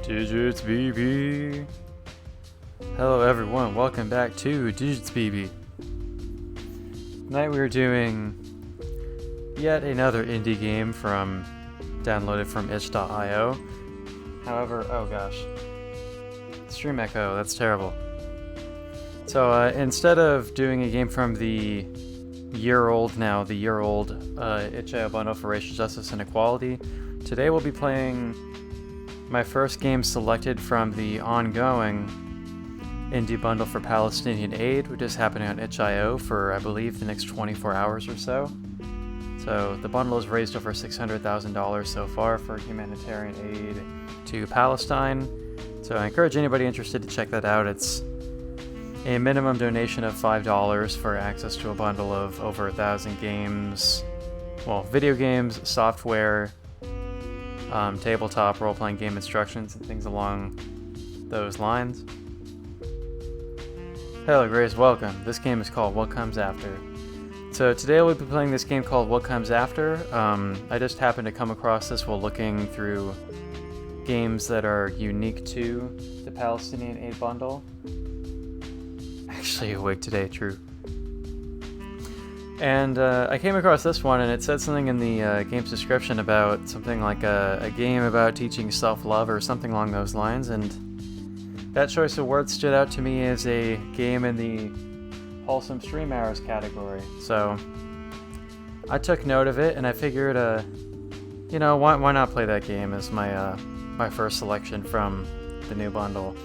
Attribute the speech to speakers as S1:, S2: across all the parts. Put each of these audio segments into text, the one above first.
S1: Digits BB. Hello everyone, welcome back to Digits BB. Tonight we are doing yet another indie game downloaded from itch.io. However, oh gosh. Stream echo, that's terrible. So instead of doing a game from the year-old itch.io bundle for racial justice and equality, today we'll be playing my first game selected from the ongoing indie bundle for Palestinian Aid, which is happening on itch.io for, I believe, the next 24 hours or so. So the bundle has raised over $600,000 so far for humanitarian aid to Palestine. So I encourage anybody interested to check that out. It's a minimum donation of $5 for access to a bundle of over 1,000 games, well, video games, software, tabletop role-playing game instructions, and things along those lines. Hello Grace, welcome. This game is called What Comes After. So today we'll be playing this game called What Comes After. I just happened to come across this while looking through games that are unique to the Palestinian Aid bundle. Actually awake today, true. And I came across this one, and it said something in the game's description about something like a game about teaching self-love or something along those lines, and that choice of words stood out to me as a game in the Wholesome stream hours category. So I took note of it, and I figured, why not play that game as my first selection from the new bundle.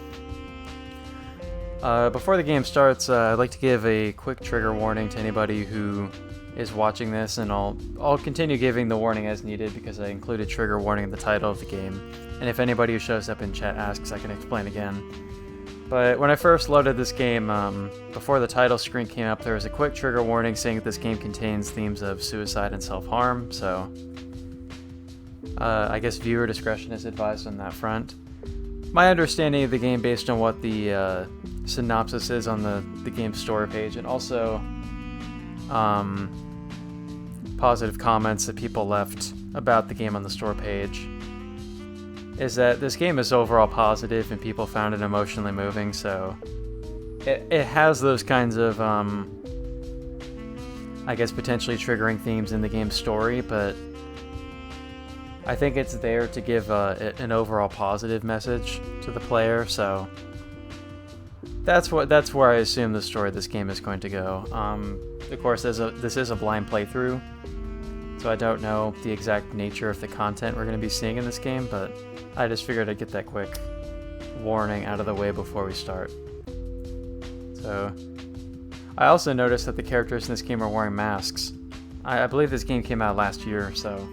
S1: Before the game starts, I'd like to give a quick trigger warning to anybody who is watching this, and I'll continue giving the warning as needed because I included trigger warning in the title of the game, and if anybody who shows up in chat asks, I can explain again. But when I first loaded this game, before the title screen came up, there was a quick trigger warning saying that this game contains themes of suicide and self-harm, so I guess viewer discretion is advised on that front. My understanding of the game based on what the synopsis is on the game store page, and also positive comments that people left about the game on the store page, is that this game is overall positive and people found it emotionally moving, so it has those kinds of I guess potentially triggering themes in the game's story, but I think it's there to give an overall positive message to the player, so that's where I assume the story of this game is going to go. Of course, this is a blind playthrough, so I don't know the exact nature of the content we're going to be seeing in this game, but I just figured I'd get that quick warning out of the way before we start. So, I also noticed that the characters in this game are wearing masks. I believe this game came out last year, so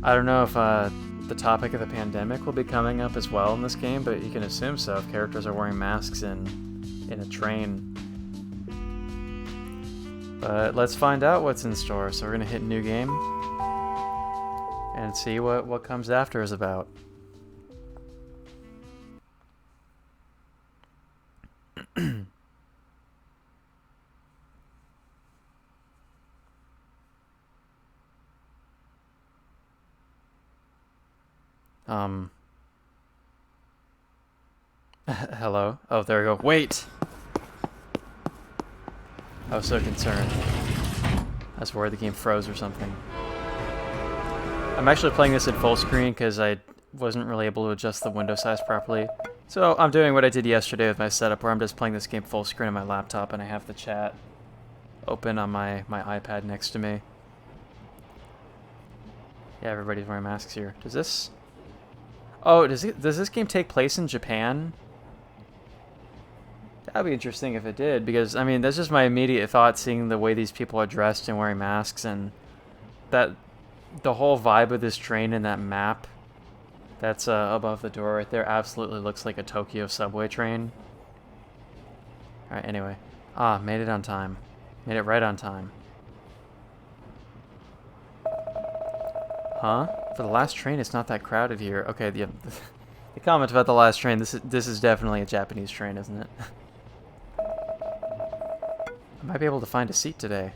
S1: I don't know if the topic of the pandemic will be coming up as well in this game, but you can assume so if characters are wearing masks in a train. But let's find out what's in store. So we're gonna hit new game and see what comes after is about. Hello? Oh, there we go. Wait! I was so concerned. I was worried the game froze or something. I'm actually playing this in full screen because I wasn't really able to adjust the window size properly. So I'm doing what I did yesterday with my setup, where I'm just playing this game full screen on my laptop and I have the chat open on my iPad next to me. Yeah, everybody's wearing masks here. Does this game take place in Japan? That'd be interesting if it did, because, I mean, that's just my immediate thought, seeing the way these people are dressed and wearing masks, and that the whole vibe of this train and that map that's above the door right there absolutely looks like a Tokyo subway train. Alright, anyway. Made it on time. Made it right on time. Huh? For the last train, it's not that crowded here. Okay, the comment about the last train, this is definitely a Japanese train, isn't it? I might be able to find a seat today.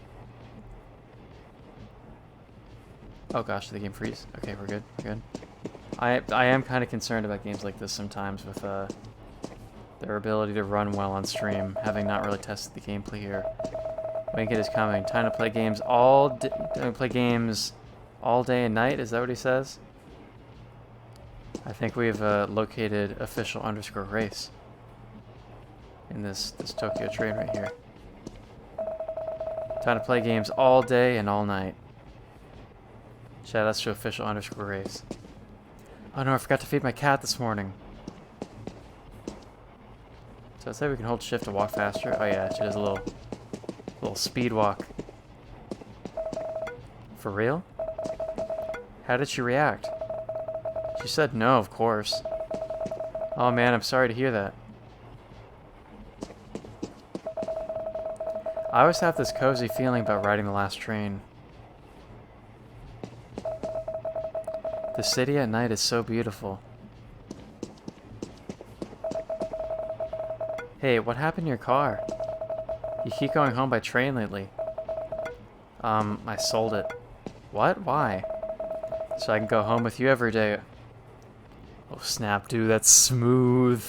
S1: Oh gosh, did the game freeze? Okay, we're good. We're good. I am kind of concerned about games like this sometimes with their ability to run well on stream, having not really tested the gameplay here. Winked is coming. Time to play games all day and night. Is that what he says? I think we've located official underscore race in this Tokyo train right here. Time to play games all day and all night. Shout outs to official underscore race. Oh no, I forgot to feed my cat this morning. So I say we can hold shift to walk faster. Oh yeah, she does a little speed walk. For real? How did she react? She said no, of course. Oh man, I'm sorry to hear that. I always have this cozy feeling about riding the last train. The city at night is so beautiful. Hey, what happened to your car? You keep going home by train lately. I sold it. What? Why? So I can go home with you every day. Oh snap, dude, that's smooth.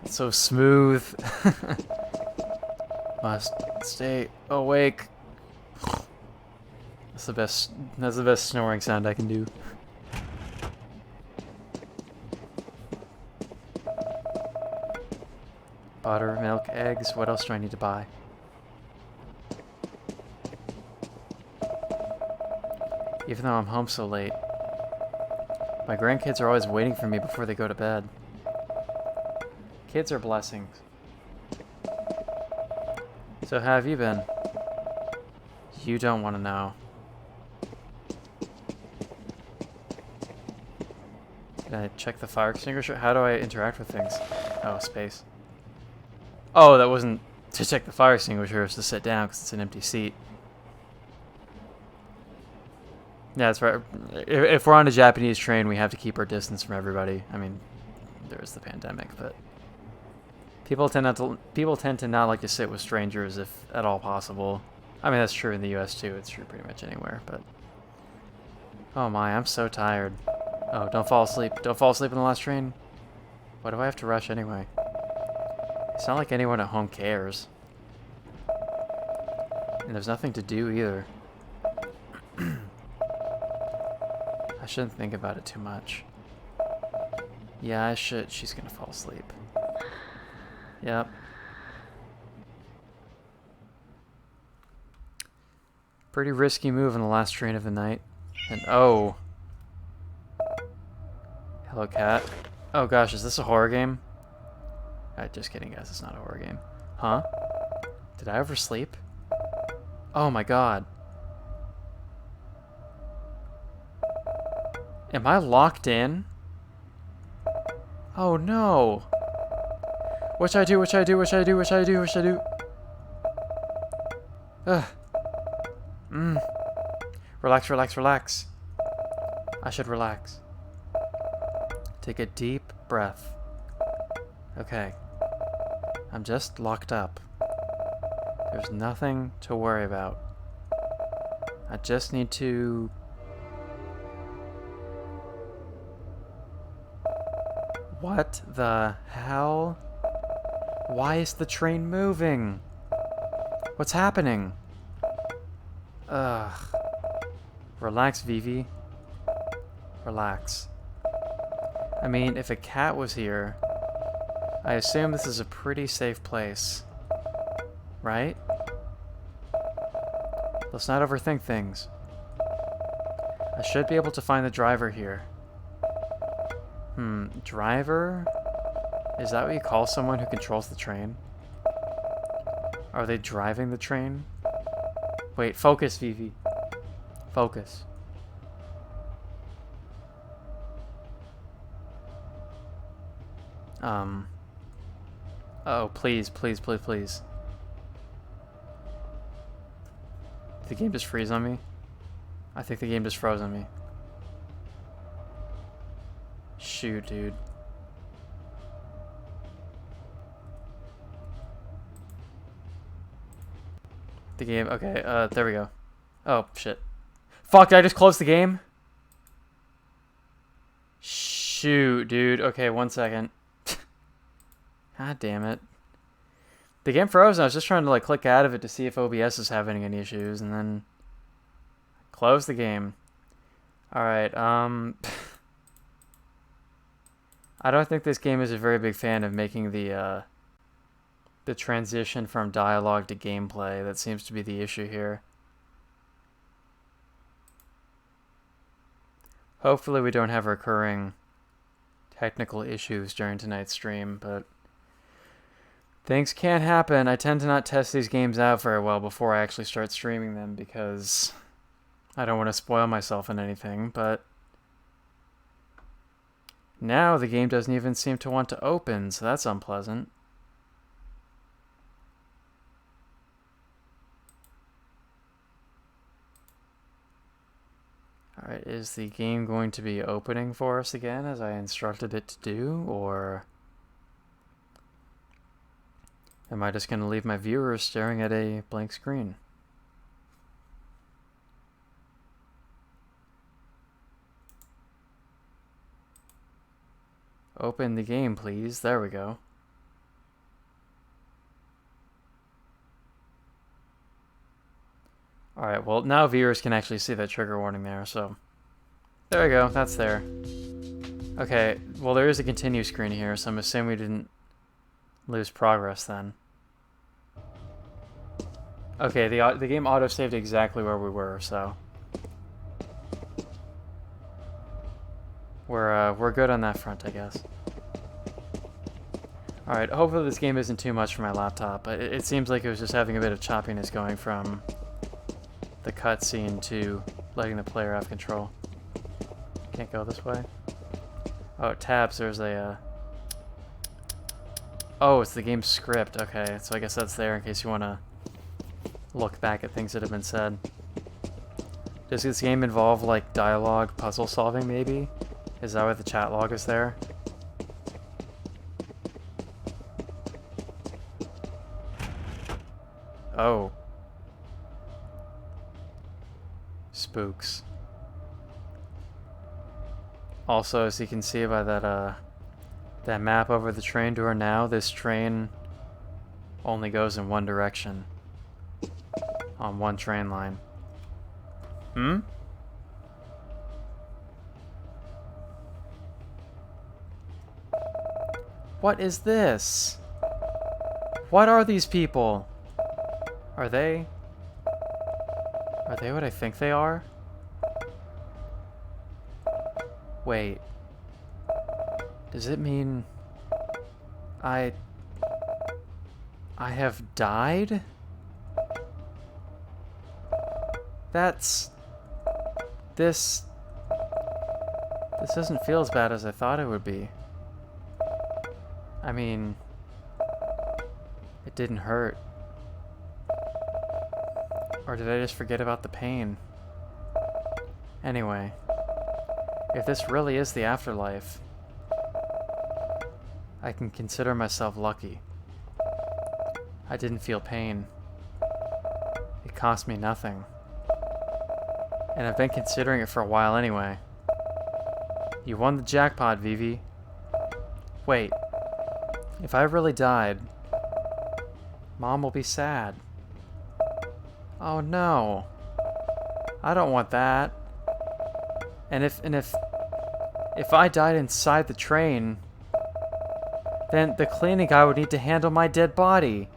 S1: That's so smooth. Must stay awake. That's the best snoring sound I can do. Butter, milk, eggs, what else do I need to buy? Even though I'm home so late. My grandkids are always waiting for me before they go to bed. Kids are blessings. So how have you been? You don't want to know. Did I check the fire extinguisher? How do I interact with things? Oh, space. Oh, that wasn't to check the fire extinguisher, it was to sit down because it's an empty seat. Yeah, that's right. If we're on a Japanese train, we have to keep our distance from everybody. I mean, there's the pandemic, but people tend to not like to sit with strangers if at all possible. I mean, that's true in the US too. It's true pretty much anywhere, but oh my, I'm so tired. Oh, don't fall asleep. Don't fall asleep on the last train. Why do I have to rush anyway? It's not like anyone at home cares. And there's nothing to do either. I shouldn't think about it too much. Yeah, I should. She's gonna fall asleep. Yep. Pretty risky move on the last train of the night. And oh. Hello, cat. Oh gosh, is this a horror game? Just kidding, guys. It's not a horror game. Huh? Did I oversleep? Oh my god. Am I locked in? Oh no. What should I do? What should I do? What should I do? What should I do? What should I do? Ugh. Relax, relax, relax. I should relax. Take a deep breath. Okay. I'm just locked up. There's nothing to worry about. I just need to... What the hell? Why is the train moving? What's happening? Ugh. Relax, Vivi. Relax. I mean, if a cat was here, I assume this is a pretty safe place. Right? Let's not overthink things. I should be able to find the driver here. Driver? Is that what you call someone who controls the train? Are they driving the train? Wait, focus, Vivi. Focus. Oh, please, please, please, please. Did the game just freeze on me? I think the game just froze on me. Shoot, dude. The game, okay, there we go. Oh, shit. Fuck, did I just close the game? Shoot, dude. Okay, 1 second. God damn it. The game froze and I was just trying to like click out of it to see if OBS is having any issues and then close the game. Alright, I don't think this game is a very big fan of making the transition from dialogue to gameplay. That seems to be the issue here. Hopefully we don't have recurring technical issues during tonight's stream, but things can happen. I tend to not test these games out very well before I actually start streaming them because I don't want to spoil myself in anything, but now the game doesn't even seem to want to open, so that's unpleasant. Alright, is the game going to be opening for us again as I instructed it to do, or am I just going to leave my viewers staring at a blank screen? Open the game, please. There we go. Alright, well, now viewers can actually see that trigger warning there, so there we go, that's there. Okay, well, there is a continue screen here, so I'm assuming we didn't lose progress then. Okay, the game auto-saved exactly where we were, so we're good on that front, I guess. Alright, hopefully this game isn't too much for my laptop, but it seems like it was just having a bit of choppiness going from the cutscene to letting the player have control. Can't go this way. Oh, tabs, there's a oh, it's the game's script. Okay, so I guess that's there in case you want to look back at things that have been said. Does this game involve, like, dialogue puzzle solving, maybe? Is that why the chat log is there? Oh. Spooks. Also, as you can see by that map over the train door now, this train only goes in one direction on one train line. Hmm? What is this? What are these people? Are they what I think they are? Wait. Does it mean I have died? This doesn't feel as bad as I thought it would be. I mean, it didn't hurt. Or did I just forget about the pain? Anyway, if this really is the afterlife, I can consider myself lucky. I didn't feel pain. It cost me nothing. And I've been considering it for a while anyway. You won the jackpot, Vivi. Wait. If I really died, Mom will be sad. Oh no. I don't want that. And if I died inside the train, then the cleaning guy would need to handle my dead body.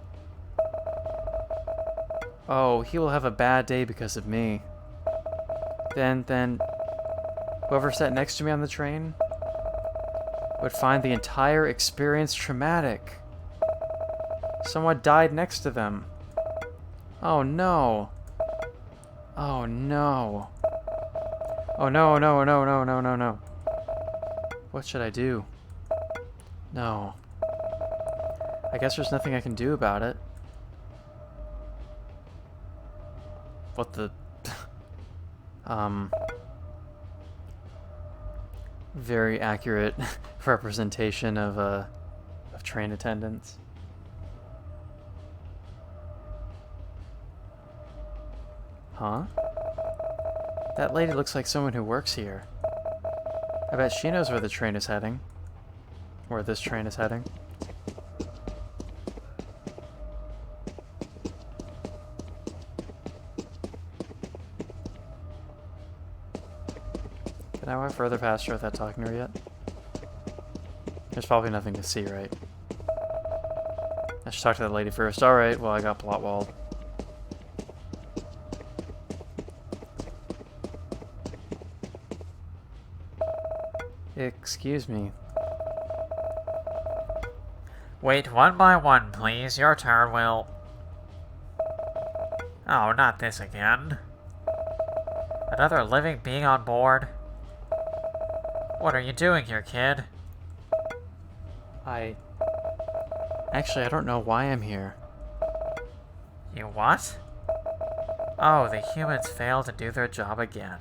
S1: Oh, he will have a bad day because of me. Then whoever sat next to me on the train would find the entire experience traumatic. Someone died next to them. Oh no. Oh no. Oh no, no, no, no, no, no, no. What should I do? No. I guess there's nothing I can do about it. What the... very accurate representation of train attendants. Huh? That lady looks like someone who works here. I bet she knows where the train is heading. Where this train is heading. Can I walk further past her without talking to her yet? There's probably nothing to see, right? I should talk to that lady first. Alright, well, I got plot walled. Excuse me.
S2: Wait one by one, please. Your turn will... Oh, not this again. Another living being on board? What are you doing here, kid?
S1: Actually, I don't know why I'm here.
S2: You what? Oh, the humans failed to do their job again.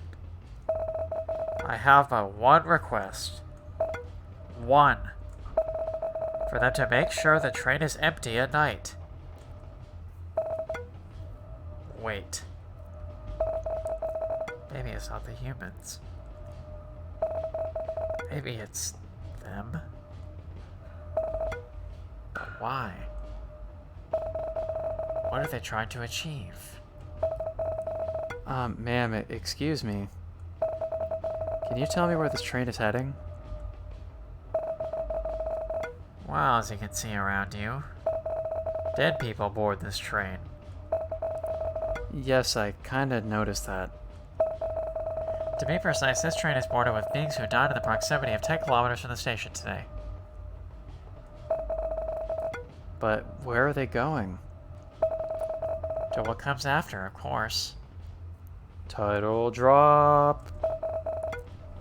S2: I have but one request. One. For them to make sure the train is empty at night. Wait. Maybe it's not the humans. Maybe it's them? But why? What are they trying to achieve?
S1: Ma'am, excuse me. Can you tell me where this train is heading?
S2: Well, as you can see around you, dead people board this train.
S1: Yes, I kinda noticed that.
S2: To be precise, this train is boarded with beings who died in the proximity of 10 kilometers from the station today.
S1: But where are they going?
S2: To what comes after, of course.
S1: Title drop.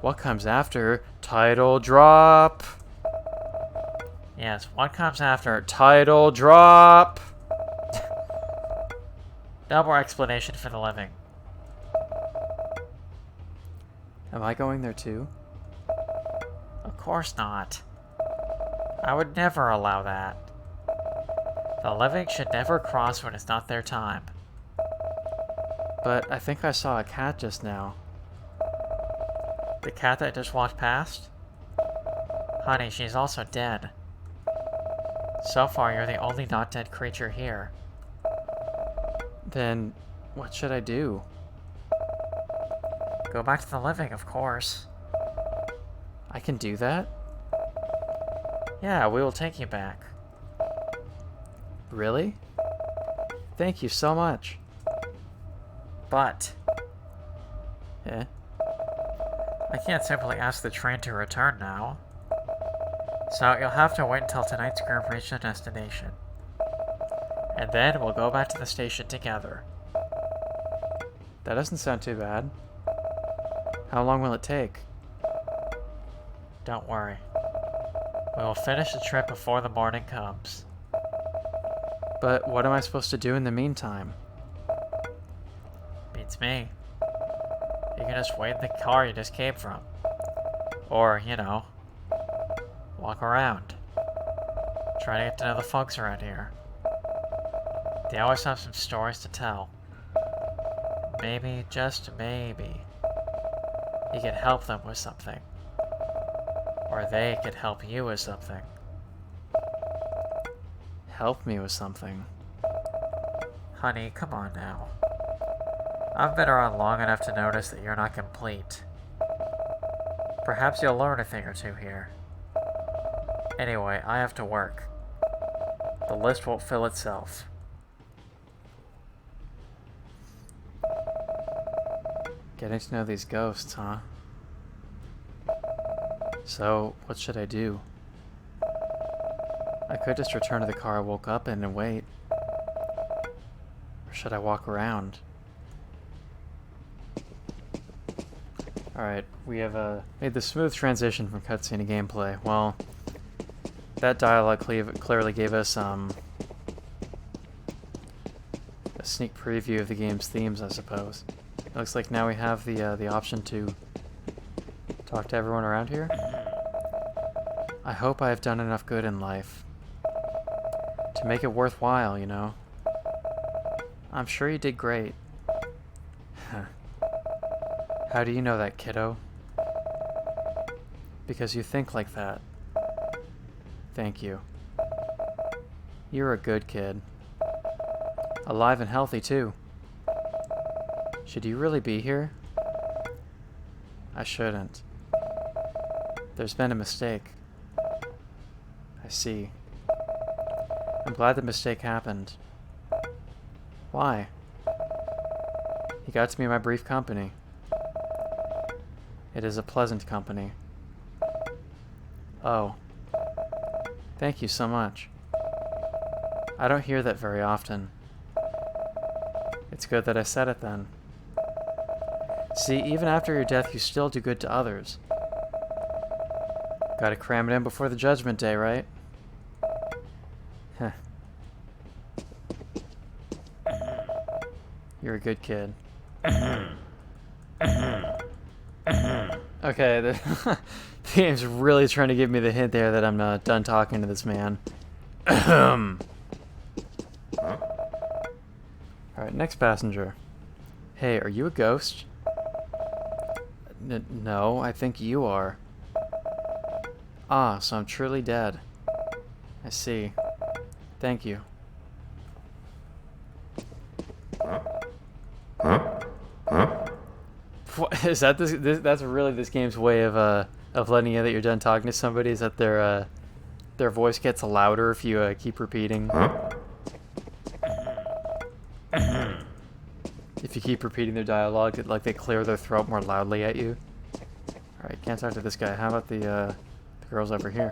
S1: What comes after? Title drop.
S2: Yes, what comes after?
S1: Title drop.
S2: No more explanation for the living.
S1: Am I going there too?
S2: Of course not. I would never allow that. The living should never cross when it's not their time.
S1: But I think I saw a cat just now.
S2: The cat that just walked past? Honey, she's also dead. So far, you're the only not dead creature here.
S1: Then what should I do?
S2: Go back to the living, of course.
S1: I can do that?
S2: Yeah, we will take you back.
S1: Really? Thank you so much.
S2: But
S1: Eh?
S2: I can't simply ask the train to return now. So you'll have to wait until tonight's group reaches the destination. And then we'll go back to the station together.
S1: That doesn't sound too bad. How long will it take?
S2: Don't worry. We will finish the trip before the morning comes.
S1: But what am I supposed to do in the meantime?
S2: Beats me. You can just wait in the car you just came from. Or, you know, walk around. Try to get to know the folks around here. They always have some stories to tell. Maybe, just maybe, you can help them with something. Or they could help you with something.
S1: Help me with something.
S2: Honey, come on now. I've been around long enough to notice that you're not complete. Perhaps you'll learn a thing or two here. Anyway, I have to work. The list won't fill itself.
S1: Getting to know these ghosts, huh? So, what should I do? I could just return to the car I woke up in and wait. Or should I walk around? Alright, we have made the smooth transition from cutscene to gameplay. Well, that dialogue clearly gave us a sneak preview of the game's themes, I suppose. It looks like now we have the option to talk to everyone around here. I hope I have done enough good in life to make it worthwhile, you know. I'm sure you did great. How do you know that, kiddo? Because you think like that. Thank you. You're a good kid. Alive and healthy, too. Should you really be here? I shouldn't. There's been a mistake. I see. I'm glad the mistake happened. Why? You got to be my brief company. It is a pleasant company. Oh. Thank you so much. I don't hear that very often. It's good that I said it then. See, even after your death, you still do good to others. Gotta cram it in before the judgment day, right? Heh. You're a good kid. Okay, the game's really trying to give me the hint there that I'm not done talking to this man. Alright, next passenger. Hey, are you a ghost? No, I think you are. Ah, so I'm truly dead. I see. Thank you. What, is that this? That's really this game's way of letting you know that you're done talking to somebody. Is that their voice gets louder if you keep repeating. If you keep repeating their dialogue, like they clear their throat more loudly at you. All right, can't talk to this guy. How about the girls over here?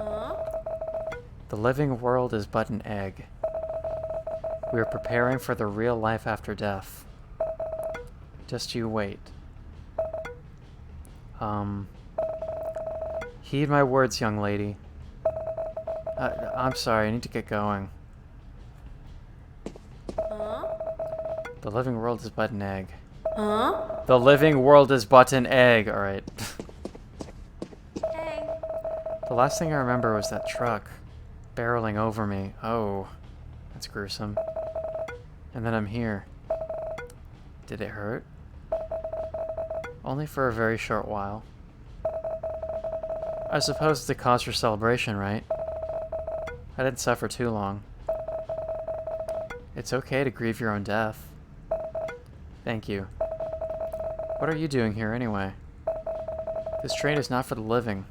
S1: The living world is but an egg. We are preparing for the real life after death. Just you wait. Heed my words, young lady. I'm sorry, I need to get going. The living world is but an egg. The living world is but an egg. Alright.
S3: Hey.
S1: The last thing I remember was that truck barreling over me. Oh, that's gruesome. And then I'm here. Did it hurt? Only for a very short while. I suppose it's a cause for celebration, right? I didn't suffer too long. It's okay to grieve your own death. Thank you. What are you doing here anyway? This train is not for the living.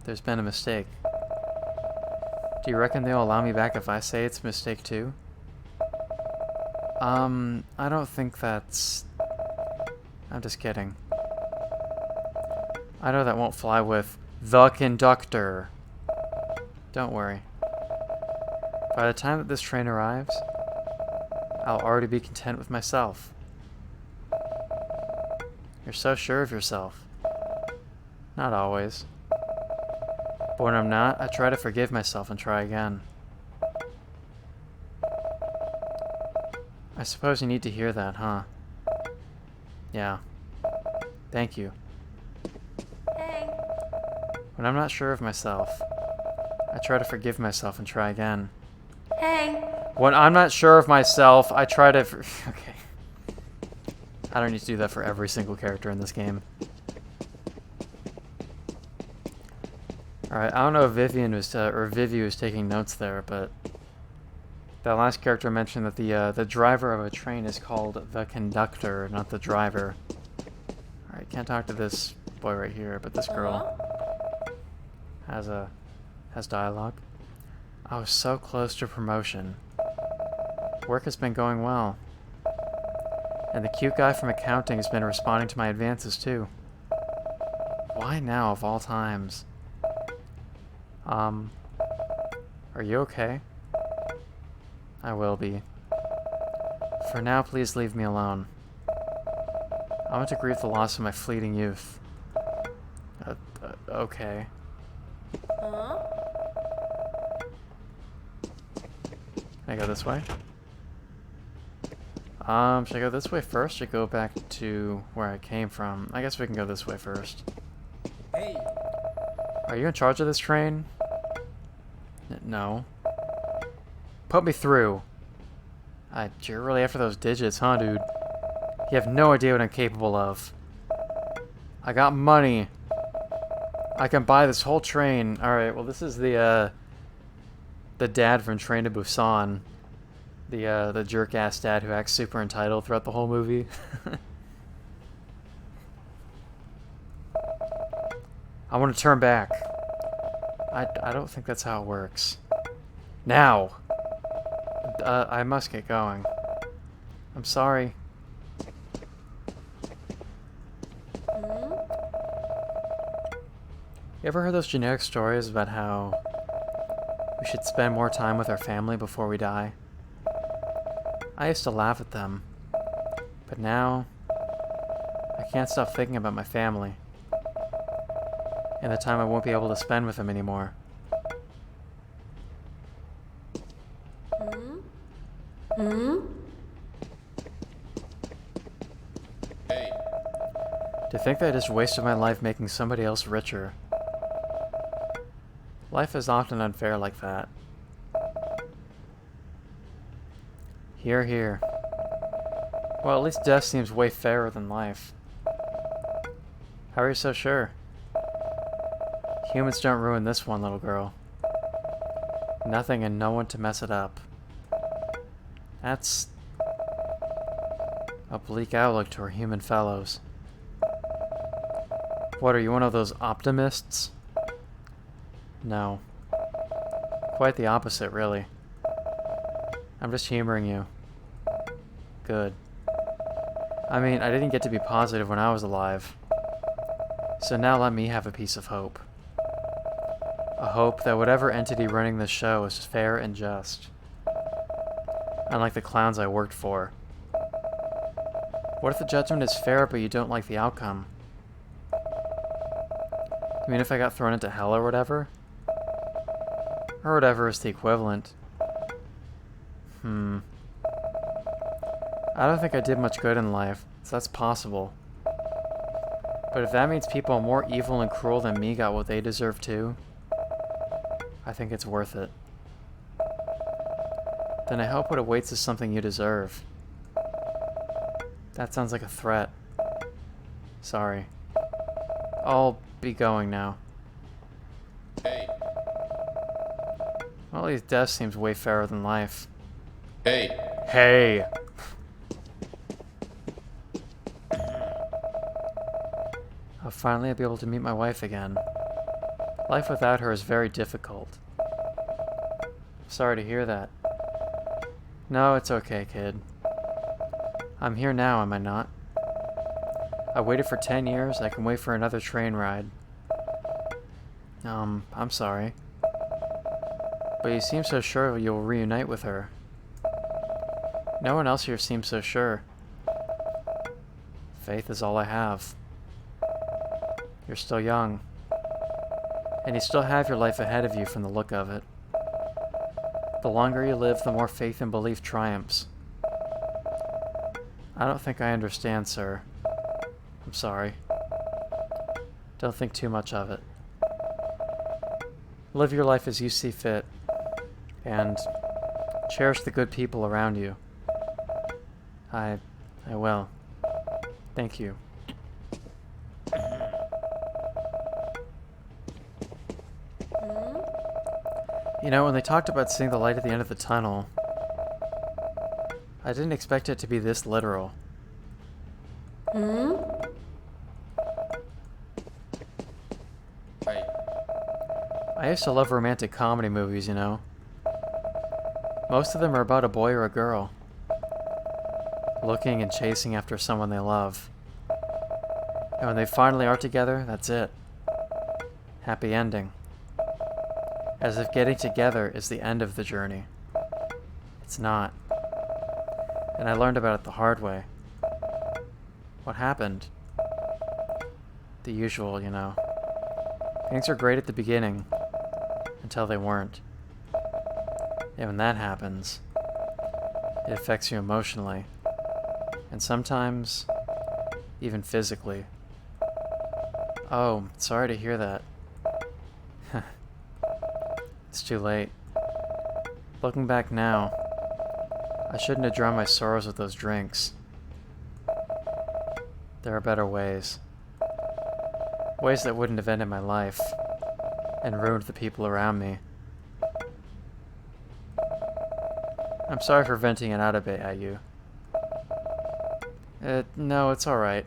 S1: There's been a mistake. Do you reckon they'll allow me back if I say it's a mistake too? I don't think that's... I'm just kidding. I know that won't fly with the conductor. Don't worry. By the time that this train arrives, I'll already be content with myself. You're so sure of yourself. Not always. But when I'm not, I try to forgive myself and try again. I suppose you need to hear that, huh? Yeah. Thank you.
S3: Hey.
S1: When I'm not sure of myself, I try to forgive myself and try again.
S3: Hey.
S1: When I'm not sure of myself, I try to... Okay. I don't need to do that for every single character in this game. Alright, I don't know if Vivian was, or Vivi was taking notes there, but... That last character mentioned that the driver of a train is called the conductor, not the driver. Alright, can't talk to this boy right here, but this girl has dialogue. I was so close to promotion. Work has been going well. And the cute guy from accounting has been responding to my advances too. Why now of all times? Are you okay? I will be. For now, please leave me alone. I want to grieve the loss of my fleeting youth. Okay. Can I go this way? Should I go this way first or go back to where I came from? I guess we can go this way first.
S4: Hey.
S1: Are you in charge of this train? No. Put me through. You're really after those digits, huh, dude? You have no idea what I'm capable of. I got money. I can buy this whole train. Alright, well this is the dad from Train to Busan. The jerk-ass dad who acts super entitled throughout the whole movie. I want to turn back. I don't think that's how it works. Now! I must get going. I'm sorry. You ever heard those generic stories about how we should spend more time with our family before we die? I used to laugh at them, but now I can't stop thinking about my family and the time I won't be able to spend with them anymore.
S4: Hey.
S1: To think that I just wasted my life making somebody else richer. Life is often unfair like that. Here, here. Well, at least death seems way fairer than life. How are you so sure? Humans don't ruin this one, little girl. Nothing and no one to mess it up. That's a bleak outlook to our human fellows. What, are you one of those optimists? No. Quite the opposite, really. I'm just humoring you. Good. I mean, I didn't get to be positive when I was alive. So now let me have a piece of hope. A hope that whatever entity running this show is fair and just. Unlike the clowns I worked for. What if the judgment is fair but you don't like the outcome? I mean, if I got thrown into hell or whatever? Or whatever is the equivalent. I don't think I did much good in life, so that's possible. But if that means people more evil and cruel than me got what they deserve too, I think it's worth it. Then I hope what awaits is something you deserve. That sounds like a threat. Sorry. I'll be going now.
S4: Hey.
S1: Well, at least death seems way fairer than life.
S4: Hey.
S1: Hey! I'll finally be able to meet my wife again. Life without her is very difficult. Sorry to hear that. No, it's okay, kid. I'm here now, am I not? I waited for 10 years, I can wait for another train ride. I'm sorry. But you seem so sure you'll reunite with her. No one else here seems so sure. Faith is all I have. You're still young. And you still have your life ahead of you from the look of it. The longer you live, the more faith and belief triumphs. I don't think I understand, sir. I'm sorry. Don't think too much of it. Live your life as you see fit. And cherish the good people around you. I will. Thank you. You know, when they talked about seeing the light at the end of the tunnel, I didn't expect it to be this literal.
S4: Hey.
S1: I used to love romantic comedy movies, you know. Most of them are about a boy or a girl, looking and chasing after someone they love. And when they finally are together, that's it. Happy ending. As if getting together is the end of the journey. It's not. And I learned about it the hard way. What happened? The usual, you know. Things are great at the beginning, until they weren't. And when that happens, it affects you emotionally, and sometimes even physically. Oh, sorry to hear that. It's too late. Looking back now, I shouldn't have drowned my sorrows with those drinks. There are better ways. Ways that wouldn't have ended my life and ruined the people around me. I'm sorry for venting it out a bit at you. No, it's alright.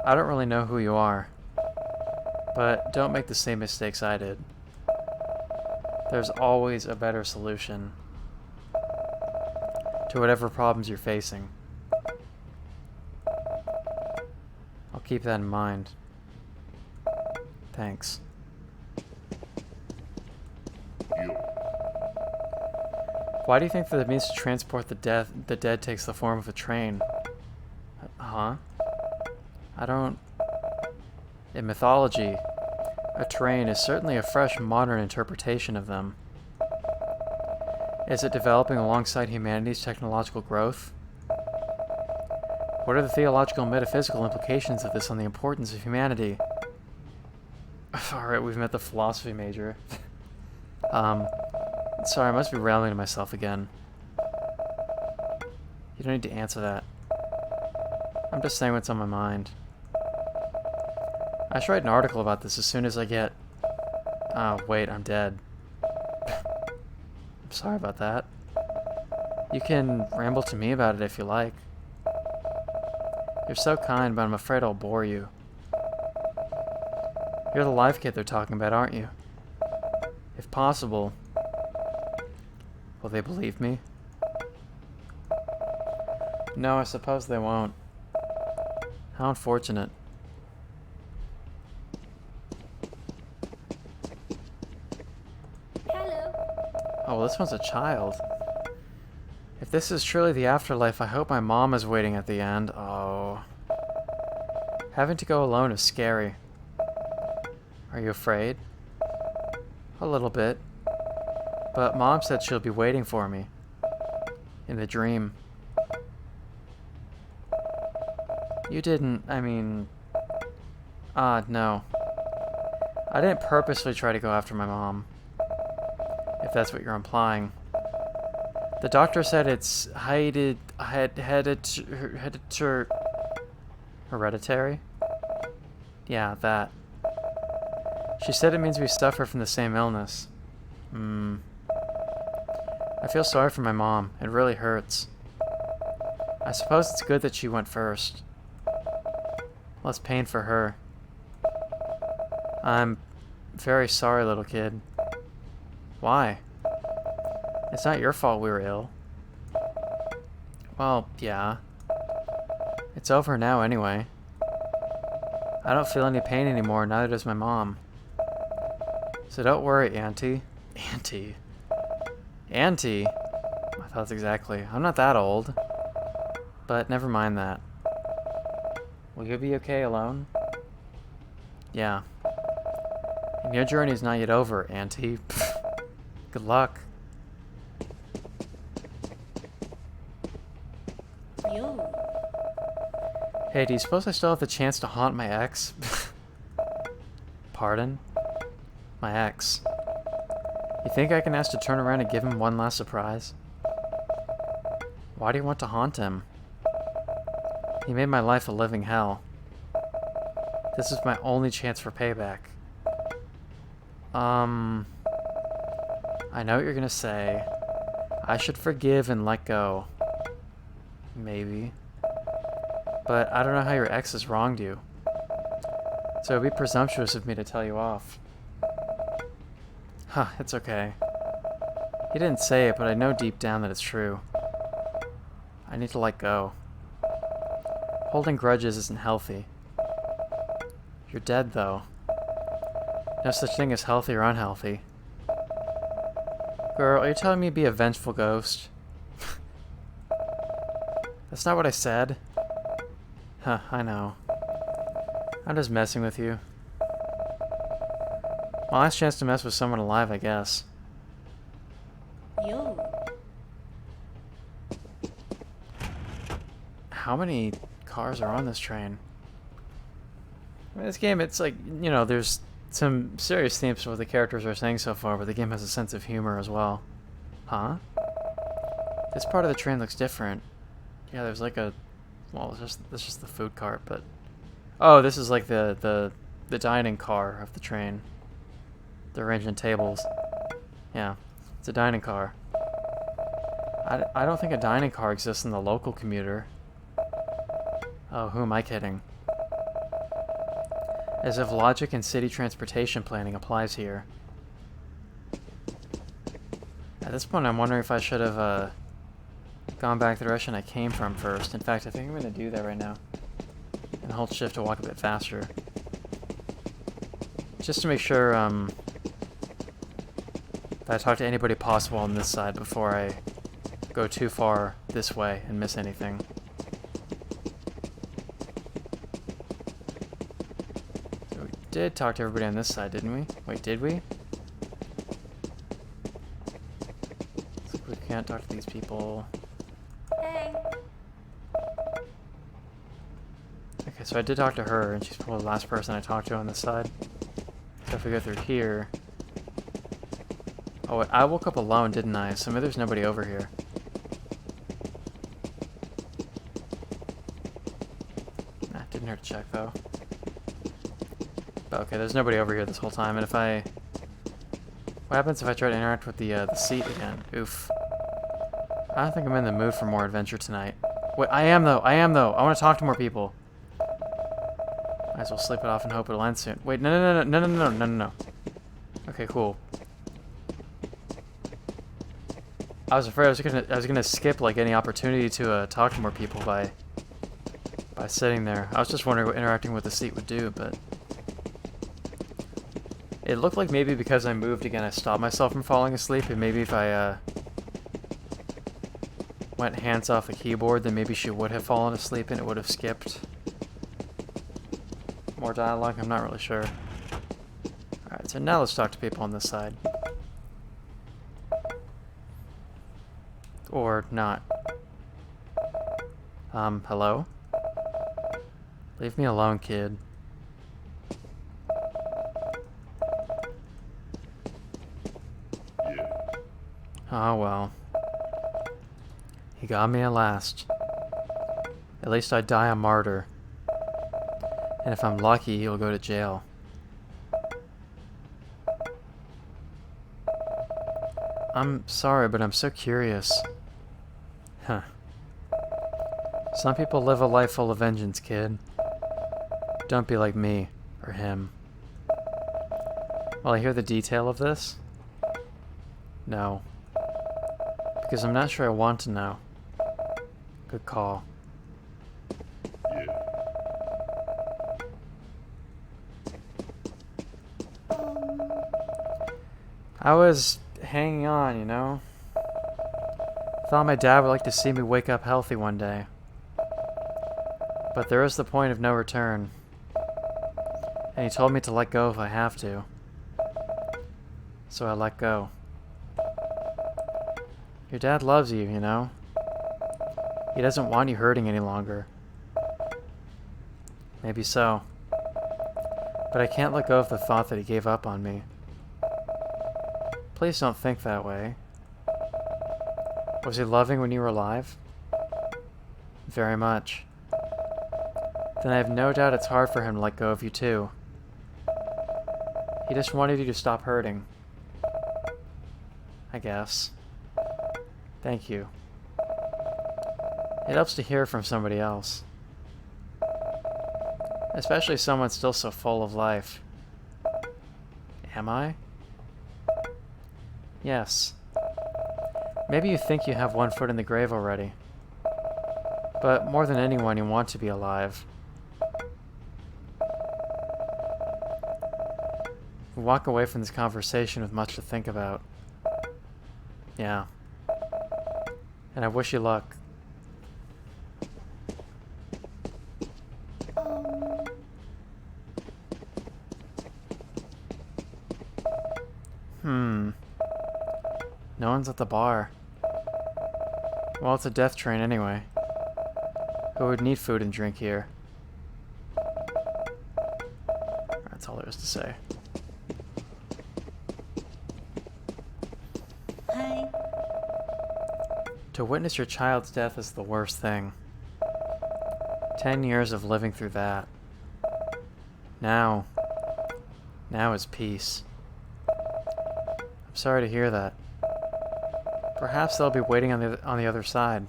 S1: I don't really know who you are, but don't make the same mistakes I did. There's always a better solution to whatever problems you're facing. I'll keep that in mind. Thanks. Why do you think that the means to transport the dead takes the form of a train? Huh? I don't... In mythology, a train is certainly a fresh, modern interpretation of them. Is it developing alongside humanity's technological growth? What are the theological and metaphysical implications of this on the importance of humanity? Alright, we've met the philosophy major. Sorry, I must be rambling to myself again. You don't need to answer that. I'm just saying what's on my mind. I should write an article about this as soon as I get... Oh, wait, I'm dead. I'm sorry about that. You can ramble to me about it if you like. You're so kind, but I'm afraid I'll bore you. You're the live kid they're talking about, aren't you? If possible, will they believe me? No, I suppose they won't. How unfortunate.
S3: Hello.
S1: Oh, well, this one's a child. If this is truly the afterlife, I hope my mom is waiting at the end. Oh. Having to go alone is scary. Are you afraid? A little bit. But Mom said she'll be waiting for me. In the dream. You didn't, I mean... no. I didn't purposely try to go after my mom. If that's what you're implying. The doctor said it's hereditary? Yeah, that. She said it means we suffer from the same illness. I feel sorry for my mom. It really hurts. I suppose it's good that she went first. Less pain for her. I'm very sorry, little kid. Why? It's not your fault we were ill. Well, yeah. It's over now anyway. I don't feel any pain anymore, neither does my mom. So don't worry, Auntie. Auntie? Auntie? My thoughts exactly. I'm not that old. But never mind that. Will you be okay alone? Yeah. And your journey's not yet over, Auntie. Good luck.
S3: Yo.
S1: Hey, do you suppose I still have the chance to haunt my ex? Pardon? My ex. You think I can ask to turn around and give him one last surprise? Why do you want to haunt him? He made my life a living hell. This is my only chance for payback. I know what you're gonna say. I should forgive and let go. Maybe. But I don't know how your ex has wronged you. So it'd be presumptuous of me to tell you off. Huh, it's okay. He didn't say it, but I know deep down that it's true. I need to let go. Holding grudges isn't healthy. You're dead, though. No such thing as healthy or unhealthy. Girl, are you telling me to be a vengeful ghost? That's not what I said. Huh, I know. I'm just messing with you. My last chance to mess with someone alive, I guess.
S3: Yo.
S1: How many cars are on this train? I mean, this game, it's like, you know, there's some serious themes to what the characters are saying so far, but the game has a sense of humor as well. Huh? This part of the train looks different. Yeah, there's like a... Well, it's just the food cart, but... Oh, this is like the the dining car of the train. They're arranging tables. Yeah, it's a dining car. I don't think a dining car exists in the local commuter. Oh, who am I kidding? As if logic in city transportation planning applies here. At this point, I'm wondering if I should have gone back the direction I came from first. In fact, I think I'm going to do that right now. And hold shift to walk a bit faster. Just to make sure that I talk to anybody possible on this side before I go too far this way and miss anything. So we did talk to everybody on this side, didn't we? Wait, did we? Looks like we can't talk to these people.
S3: Hey.
S1: Okay, so I did talk to her, and she's probably the last person I talked to on this side. So if we go through here... Oh, I woke up alone, didn't I? So maybe there's nobody over here. Nah, didn't hurt to check, though. But okay, there's nobody over here this whole time, and if I... What happens if I try to interact with the seat again? Oof. I don't think I'm in the mood for more adventure tonight. Wait, I am, though. I want to talk to more people. Might as well sleep it off and hope it'll end soon. Wait, no. Okay, cool. I was afraid I was gonna skip like any opportunity to talk to more people by sitting there. I was just wondering what interacting with the seat would do, but it looked like maybe because I moved again, I stopped myself from falling asleep, and maybe if I went hands off the keyboard, then maybe she would have fallen asleep and it would have skipped more dialogue. I'm not really sure. All right, so now let's talk to people on this side. Or not. Hello? Leave me alone, kid.
S4: Yeah.
S1: Oh, well. He got me at last. At least I die a martyr. And if I'm lucky, he'll go to jail. I'm sorry, but I'm so curious. Huh. Some people live a life full of vengeance, kid. Don't be like me, or him. Will I hear the detail of this? No. Because I'm not sure I want to know. Good call.
S4: Yeah.
S1: I was hanging on, you know? Thought my dad would like to see me wake up healthy one day. But there is the point of no return. And he told me to let go if I have to. So I let go. Your dad loves you, you know? He doesn't want you hurting any longer. Maybe so. But I can't let go of the thought that he gave up on me. Please don't think that way. Was he loving when you were alive? Very much. Then I have no doubt it's hard for him to let go of you too. He just wanted you to stop hurting. I guess. Thank you. It helps to hear from somebody else. Especially someone still so full of life. Am I? Yes. Maybe you think you have one foot in the grave already. But more than anyone, you want to be alive. We walk away from this conversation with much to think about. Yeah. And I wish you luck. No one's at the bar. Well, it's a death train anyway. Who would need food and drink here? That's all there is to say.
S3: Hi.
S1: To witness your child's death is the worst thing. 10 years of living through that. Now, Now is peace. I'm sorry to hear that. Perhaps they'll be waiting on the other side.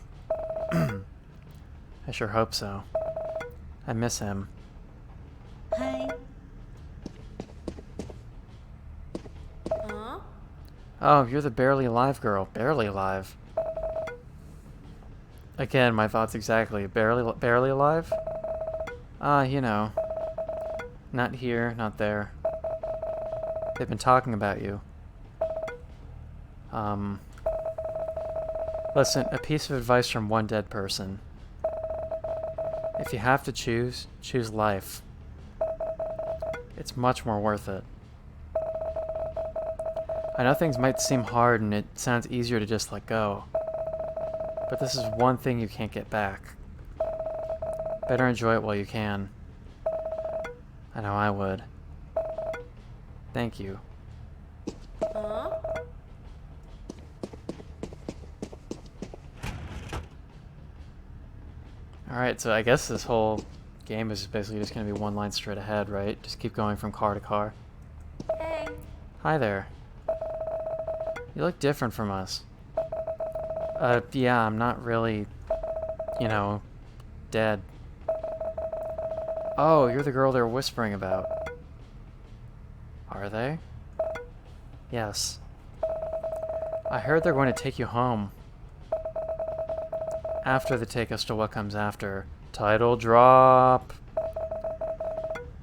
S1: I sure hope so. I miss him.
S3: Hi. Huh?
S1: Oh, you're the barely alive girl. Barely alive. Again, my thoughts exactly. Barely alive? You know. Not here, not there. They've been talking about you. Listen, a piece of advice from one dead person. If you have to choose, choose life. It's much more worth it. I know things might seem hard and it sounds easier to just let go. But this is one thing you can't get back. Better enjoy it while you can. I know I would. Thank you.
S3: Huh?
S1: Alright, so I guess this whole game is basically just going to be one line straight ahead, right? Just keep going from car to car.
S3: Hey.
S1: Hi there. You look different from us. Yeah, I'm not really, you know, dead. Oh, you're the girl they were whispering about. Are they? Yes. I heard they're going to take you home. After they take us to what comes after. Title drop!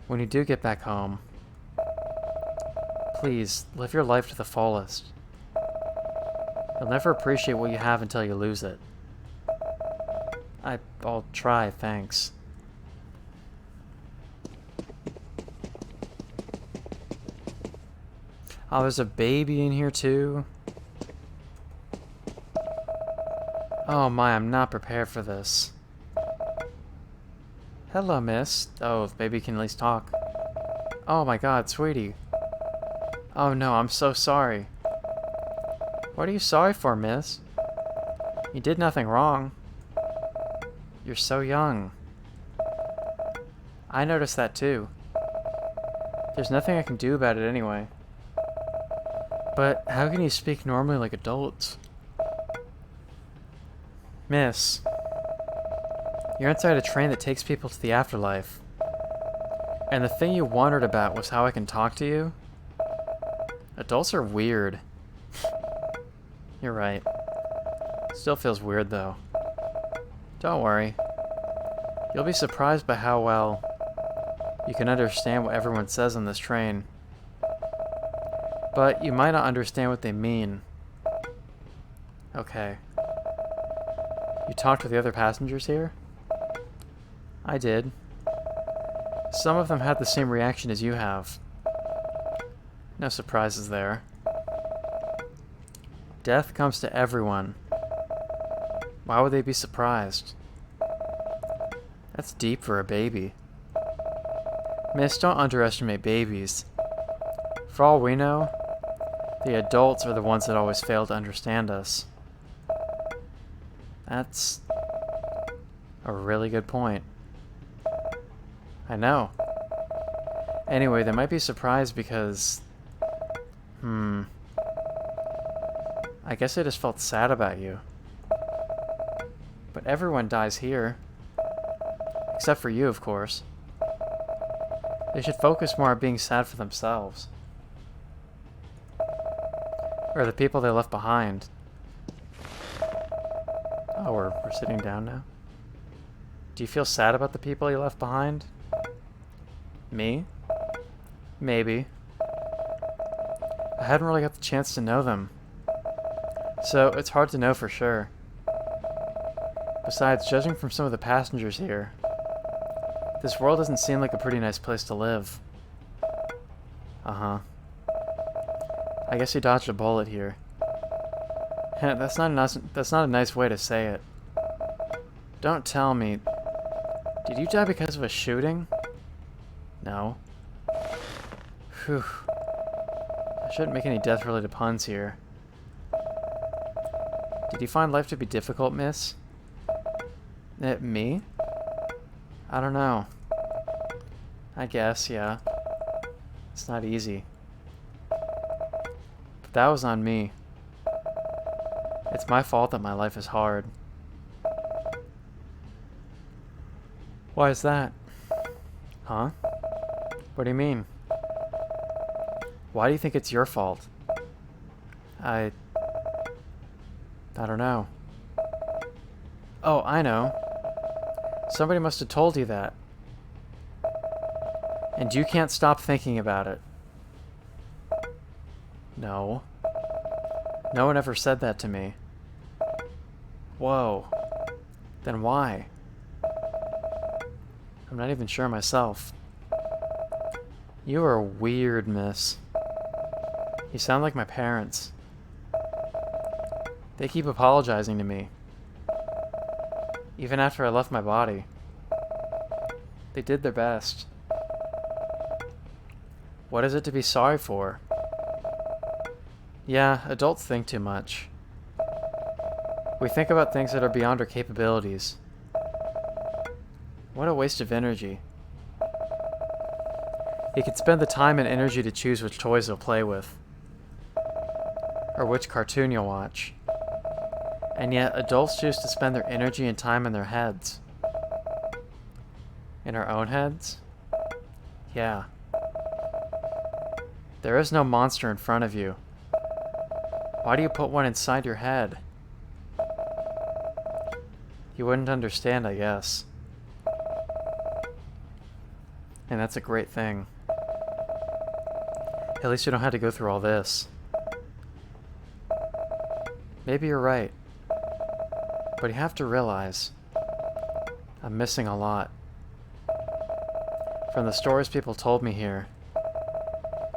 S1: When you do get back home, please, live your life to the fullest. You'll never appreciate what you have until you lose it. I'll try, thanks. Oh, there's a baby in here too? Oh my, I'm not prepared for this. Hello, miss. Oh, the baby can at least talk. Oh my god, sweetie. Oh no, I'm so sorry. What are you sorry for, miss? You did nothing wrong. You're so young. I noticed that too. There's nothing I can do about it anyway. But how can you speak normally like adults? Miss, you're inside a train that takes people to the afterlife. And the thing you wondered about was how I can talk to you? Adults are weird. You're right. Still feels weird though. Don't worry. You'll be surprised by how well you can understand what everyone says on this train. But you might not understand what they mean. Okay. You talked with the other passengers here? I did. Some of them had the same reaction as you have. No surprises there. Death comes to everyone. Why would they be surprised? That's deep for a baby. Miss, don't underestimate babies. For all we know, the adults are the ones that always fail to understand us. That's a really good point. I know. Anyway, they might be surprised because... I guess I just felt sad about you. But everyone dies here. Except for you, of course. They should focus more on being sad for themselves. Or the people they left behind. Oh, we're sitting down now? Do you feel sad about the people you left behind? Me? Maybe. I hadn't really got the chance to know them. So, it's hard to know for sure. Besides, judging from some of the passengers here, this world doesn't seem like a pretty nice place to live. Uh-huh. I guess you dodged a bullet here. That's not a nice way to say it. Don't tell me. Did you die because of a shooting? No. Whew. I shouldn't make any death-related puns here. Did you find life to be difficult, miss? Me? I don't know. I guess, yeah. It's not easy. But that was on me. It's my fault that my life is hard. Why is that? Huh? What do you mean? Why do you think it's your fault? I don't know. Oh, I know. Somebody must have told you that. And you can't stop thinking about it. No. No one ever said that to me. Whoa. Then why? I'm not even sure myself. You are weird, miss. You sound like my parents. They keep apologizing to me. Even after I left my body. They did their best. What is it to be sorry for? Yeah, adults think too much. We think about things that are beyond our capabilities. What a waste of energy. You could spend the time and energy to choose which toys you'll play with. Or which cartoon you'll watch. And yet, adults choose to spend their energy and time in their heads. In our own heads? Yeah. There is no monster in front of you. Why do you put one inside your head? You wouldn't understand, I guess. And that's a great thing. At least you don't have to go through all this. Maybe you're right. But you have to realize, I'm missing a lot. From the stories people told me here,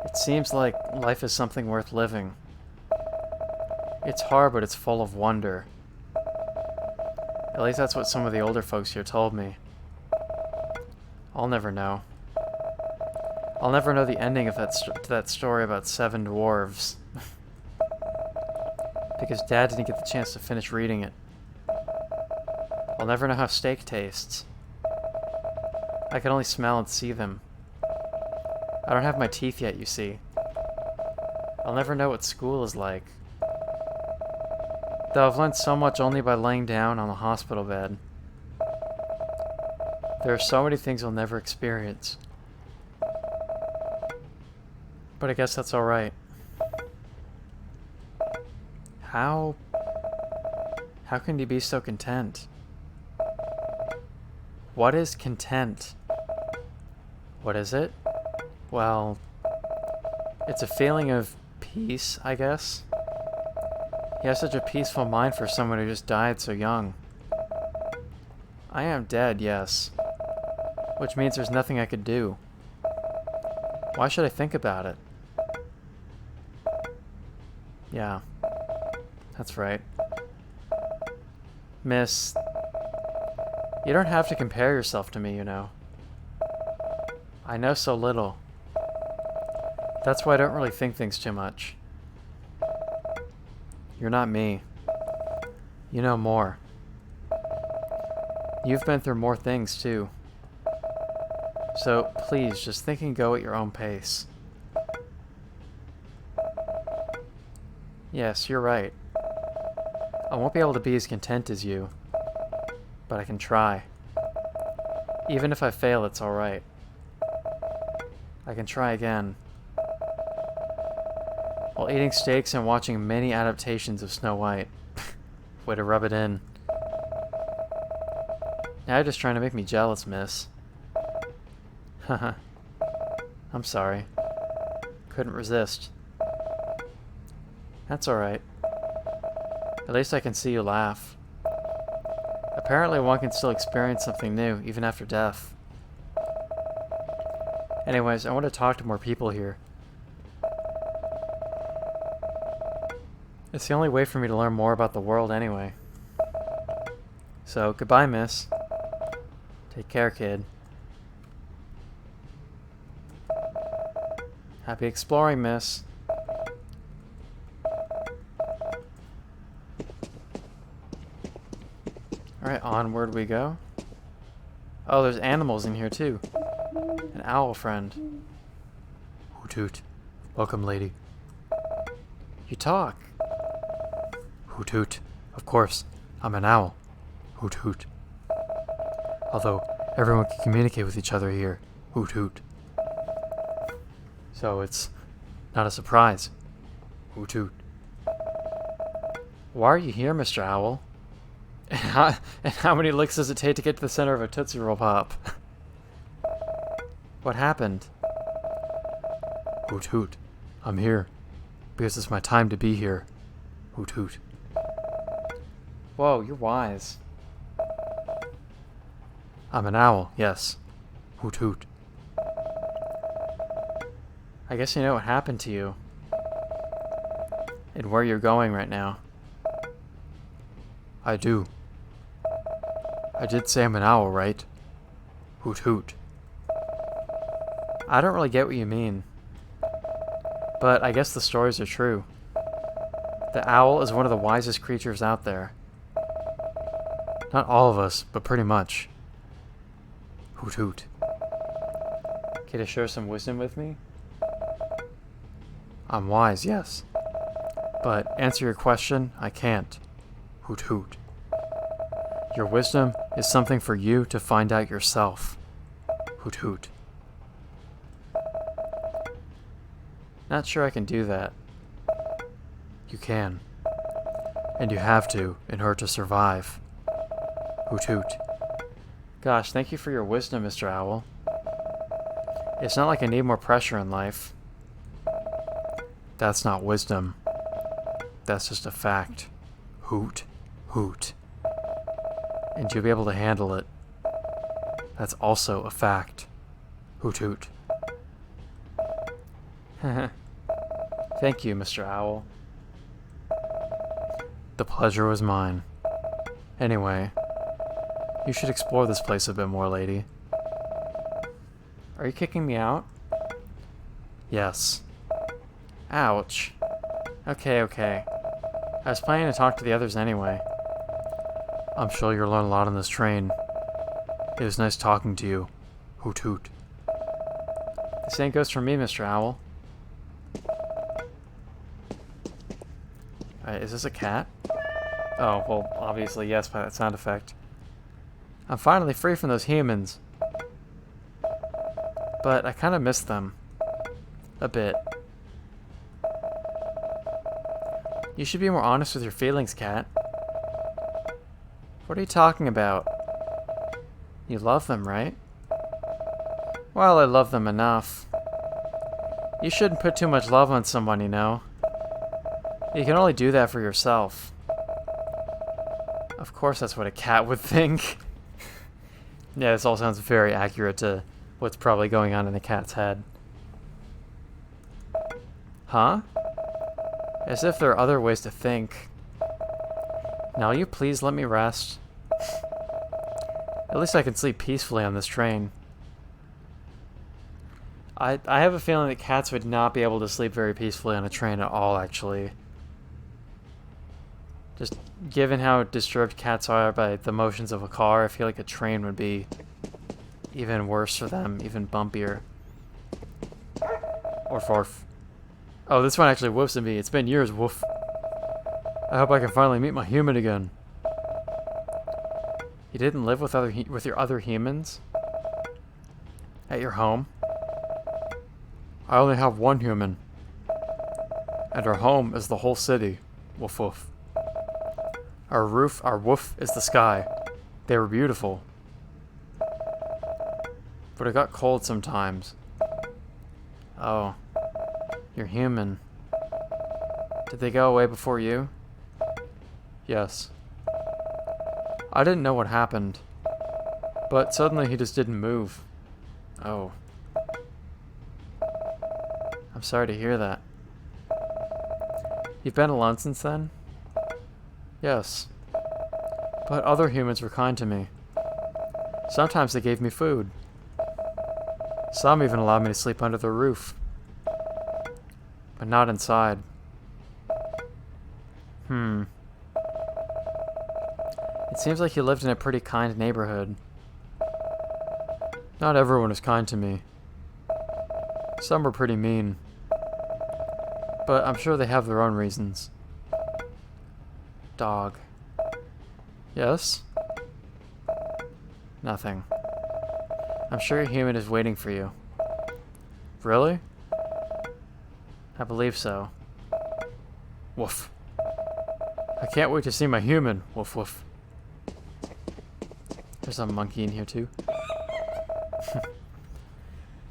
S1: it seems like life is something worth living. It's hard, but it's full of wonder. At least that's what some of the older folks here told me. I'll never know. I'll never know the ending of that story about 7 dwarves. Because Dad didn't get the chance to finish reading it. I'll never know how steak tastes. I can only smell and see them. I don't have my teeth yet, you see. I'll never know what school is like. Though I've learned so much only by laying down on the hospital bed. There are so many things I'll never experience. But I guess that's alright. How can you be so content? What is content? What is it? Well, it's a feeling of peace, I guess. He has such a peaceful mind for someone who just died so young. I am dead, yes. Which means there's nothing I could do. Why should I think about it? Yeah. That's right. Miss, you don't have to compare yourself to me, you know. I know so little. That's why I don't really think things too much. You're not me. You know more. You've been through more things, too. So, please, just think and go at your own pace. Yes, you're right. I won't be able to be as content as you. But I can try. Even if I fail, it's alright. I can try again. While eating steaks and watching many adaptations of Snow White. Way to rub it in. Now you're just trying to make me jealous, miss. Haha. I'm sorry. Couldn't resist. That's alright. At least I can see you laugh. Apparently one can still experience something new, even after death. Anyways, I want to talk to more people here. It's the only way for me to learn more about the world anyway. So, goodbye, miss. Take care, kid. Happy exploring, miss. Alright, onward we go. Oh, there's animals in here too. An owl friend. Hoot hoot. Welcome, lady. You talk. Hoot hoot. Of course, I'm an owl. Hoot hoot. Although, everyone can communicate with each other here. Hoot hoot. So it's not a surprise. Hoot hoot. Why are you here, Mr. Owl? And how many licks does it take to get to the center of a Tootsie Roll Pop? What happened? Hoot hoot. I'm here. Because it's my time to be here. Hoot hoot. Whoa, you're wise. I'm an owl, yes. Hoot hoot. I guess you know what happened to you. And where you're going right now. I do. I did say I'm an owl, right? Hoot hoot. I don't really get what you mean. But I guess the stories are true. The owl is one of the wisest creatures out there. Not all of us, but pretty much. Hoot hoot. Can you share some wisdom with me? I'm wise, yes. But answer your question, I can't. Hoot hoot. Your wisdom is something for you to find out yourself. Hoot hoot. Not sure I can do that. You can. And you have to in order to survive. Hoot hoot. Gosh, thank you for your wisdom, Mr. Owl. It's not like I need more pressure in life. That's not wisdom. That's just a fact. Hoot hoot. And you'll be able to handle it. That's also a fact. Hoot hoot. Thank you, Mr. Owl. The pleasure was mine. Anyway, you should explore this place a bit more, lady. Are you kicking me out? Yes. Ouch. Okay. I was planning to talk to the others anyway. I'm sure you'll learn a lot on this train. It was nice talking to you. Hoot hoot. The same goes for me, Mr. Owl. Is this a cat? Oh, well, obviously yes by that sound effect. I'm finally free from those humans. But I kind of miss them. A bit. You should be more honest with your feelings, cat. What are you talking about? You love them, right? Well, I love them enough. You shouldn't put too much love on someone, you know. You can only do that for yourself. Of course that's what a cat would think. Yeah, this all sounds very accurate to what's probably going on in a cat's head. Huh? As if there are other ways to think. Now will you please let me rest? At least I can sleep peacefully on this train. I have a feeling that cats would not be able to sleep very peacefully on a train at all, actually. Just given how disturbed cats are by the motions of a car, I feel like a train would be even worse for them, even bumpier. Orf orf. Oh, this one actually woofs at me. It's been years, woof. I hope I can finally meet my human again. You didn't live with your other humans? At your home? I only have one human. And our home is the whole city. Woof woof. Our roof is the sky. They were beautiful. But it got cold sometimes. Oh. You're human. Did they go away before you? Yes. I didn't know what happened. But suddenly he just didn't move. Oh. I'm sorry to hear that. You've been alone since then? Yes. But other humans were kind to me. Sometimes they gave me food. Some even allowed me to sleep under their roof. But not inside. It seems like you lived in a pretty kind neighborhood. Not everyone is kind to me. Some were pretty mean. But I'm sure they have their own reasons. Dog. Yes? Nothing. I'm sure your human is waiting for you. Really? I believe so. Woof. I can't wait to see my human. Woof woof. There's a monkey in here too.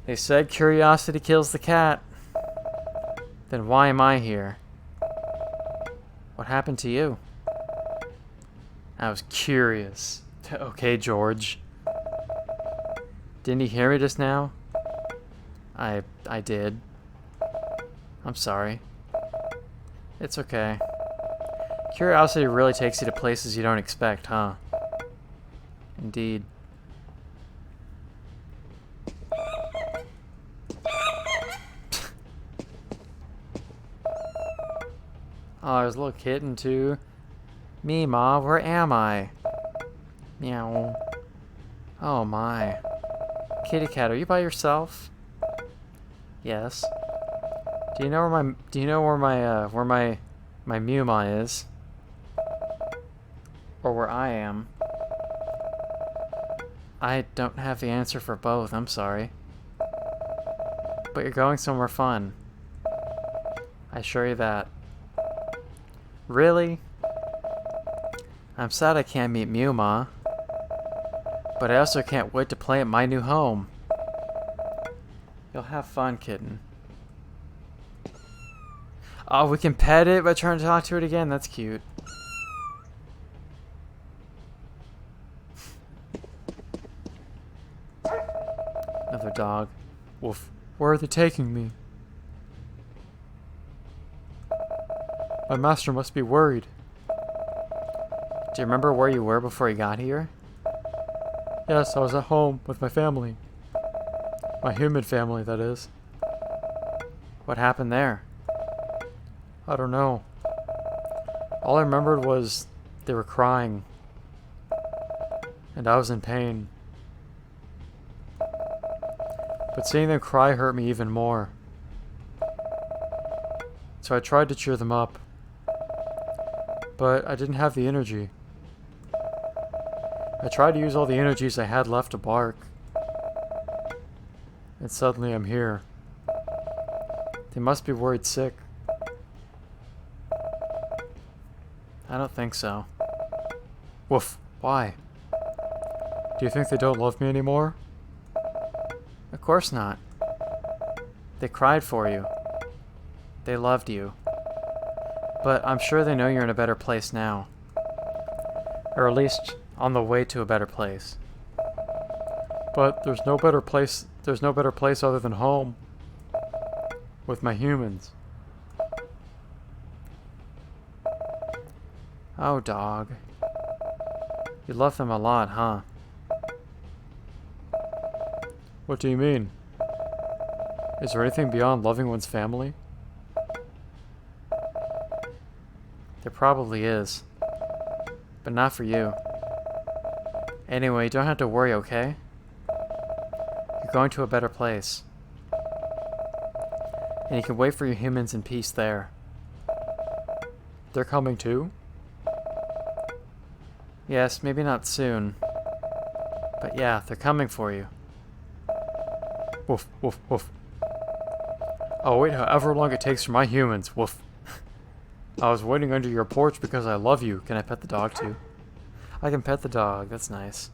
S1: They said curiosity kills the cat. Then why am I here? What happened to you? I was curious. Okay, George. Didn't you hear me just now? I did. I'm sorry. It's okay. Curiosity really takes you to places you don't expect, huh? Indeed. Oh, there's a little kitten too. Me, Ma, where am I? Meow. Oh my. Kitty cat, are you by yourself? Yes. Do you know where my Mew Ma is? Or where I am? I don't have the answer for both, I'm sorry. But you're going somewhere fun. I assure you that. Really? I'm sad I can't meet Mew Ma. But I also can't wait to play at my new home. You'll have fun, kitten. Oh, we can pet it by trying to talk to it again? That's cute. Another dog. Woof. Where are they taking me? My master must be worried. Do you remember where you were before you got here? Yes, I was at home with my family. My human family, that is. What happened there? I don't know. All I remembered was they were crying. And I was in pain. But seeing them cry hurt me even more. So I tried to cheer them up. But I didn't have the energy. I tried to use all the energies I had left to bark. And suddenly I'm here. They must be worried sick. I don't think so. Woof. Why? Do you think they don't love me anymore? Of course not. They cried for you. They loved you. But I'm sure they know you're in a better place now. Or at least on the way to a better place. But there's no better place other than home. With my humans. Oh, dog. You love them a lot, huh? What do you mean? Is there anything beyond loving one's family? There probably is. But not for you. Anyway, you don't have to worry, okay? You're going to a better place. And you can wait for your humans in peace there. They're coming too? Yes, maybe not soon. But yeah, they're coming for you. Woof, woof, woof. I'll wait however long it takes for my humans. Woof. I was waiting under your porch because I love you. Can I pet the dog too? I can pet the dog. That's nice.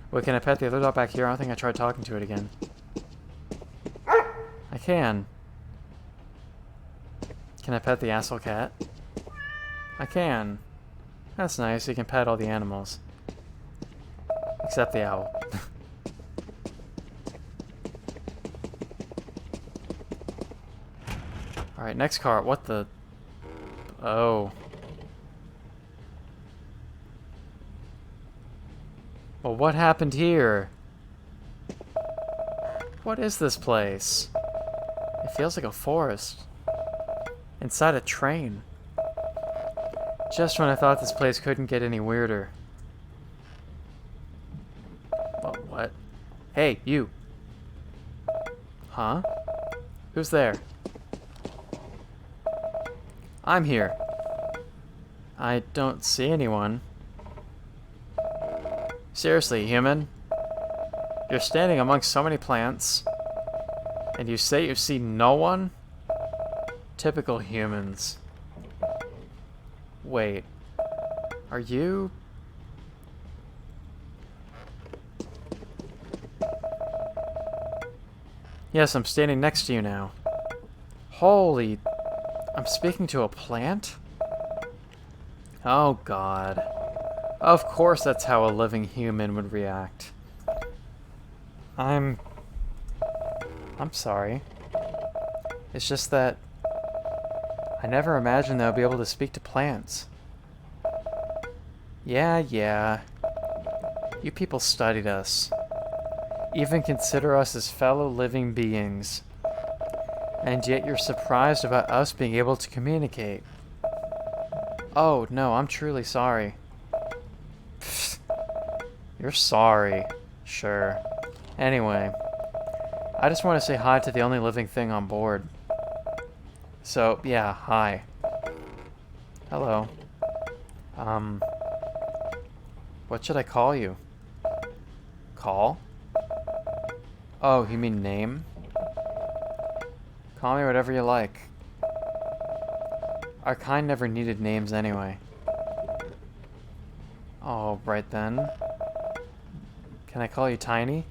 S1: Wait, can I pet the other dog back here? I don't think I tried talking to it again. I can. Can I pet the asshole cat? I can. That's nice. You can pet all the animals. Except the owl. Alright, next car. What the... Oh. Well, what happened here? What is this place? It feels like a forest. Inside a train. Just when I thought this place couldn't get any weirder. Well, what? Hey, you. Huh? Who's there? I'm here. I don't see anyone. Seriously, human? You're standing amongst so many plants, and you say you see no one? Typical humans. Wait. Are you... Yes, I'm standing next to you now. Holy... I'm speaking to a plant? Oh god. Of course that's how a living human would react. I'm sorry. It's just that I never imagined that I'd be able to speak to plants. Yeah. You people studied us. Even consider us as fellow living beings. And yet you're surprised about us being able to communicate. Oh, no, I'm truly sorry. Pfft. You're sorry. Sure. Anyway, I just want to say hi to the only living thing on board. So, yeah, hi. Hello. What should I call you? Call? Oh, you mean name? Call me whatever you like. Our kind never needed names anyway. Oh, right then. Can I call you Tiny?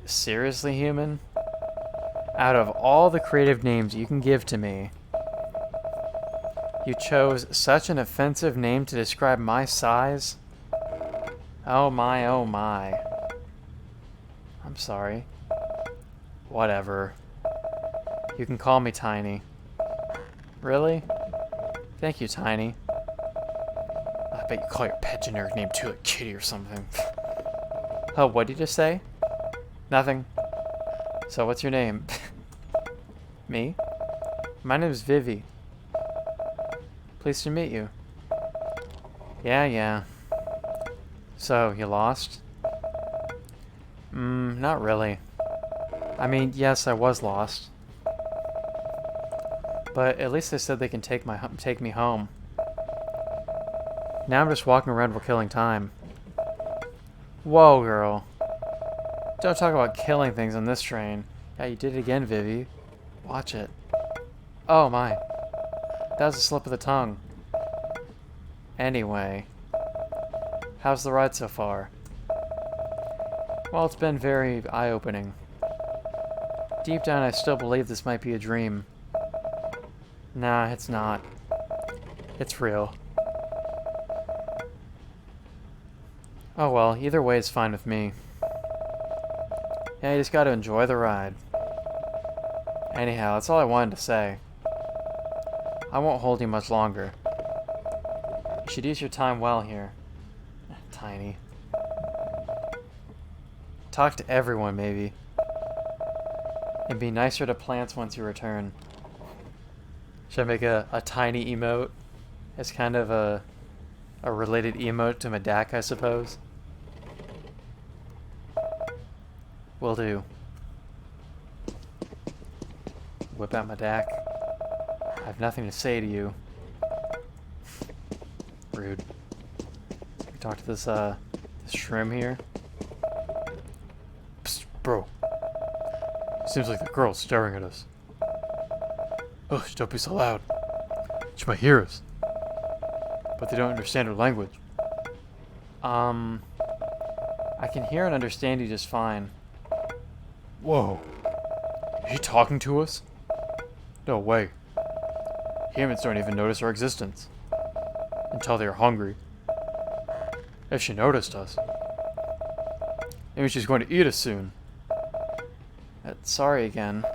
S1: Seriously, human? Out of all the creative names you can give to me, you chose such an offensive name to describe my size? Oh my, oh my. I'm sorry. Whatever. You can call me Tiny. Really? Thank you, Tiny. I bet you call your pet generic name too, like Kitty or something. Oh, what did you just say? Nothing. So what's your name? Me? My name's Vivi. Pleased to meet you. Yeah. So, you lost? Not really. I mean, yes, I was lost. But at least they said they can take me home. Now I'm just walking around while killing time. Whoa, girl. Don't talk about killing things on this train. Yeah, you did it again, Vivi. Watch it. Oh my. That was a slip of the tongue. Anyway. How's the ride so far? Well, it's been very eye-opening. Deep down, I still believe this might be a dream. Nah, it's not. It's real. Oh well, either way is fine with me. Yeah, you just gotta enjoy the ride. Anyhow, that's all I wanted to say. I won't hold you much longer. You should use your time well here. Tiny. Talk to everyone, maybe. And be nicer to plants once you return. Should I make a tiny emote? It's kind of a related emote to my DAC, I suppose. Will do. Whip out my DAC. I have nothing to say to you. Rude. Can we talk to this shroom here? Psst, bro. Seems like the girl's staring at us. Oh, don't be so loud. She might hear us. But they don't understand our language. I can hear and understand you just fine. Whoa. Is she talking to us? No way. Humans don't even notice our existence. Until they are hungry. If she noticed us, maybe she's going to eat us soon. Sorry again.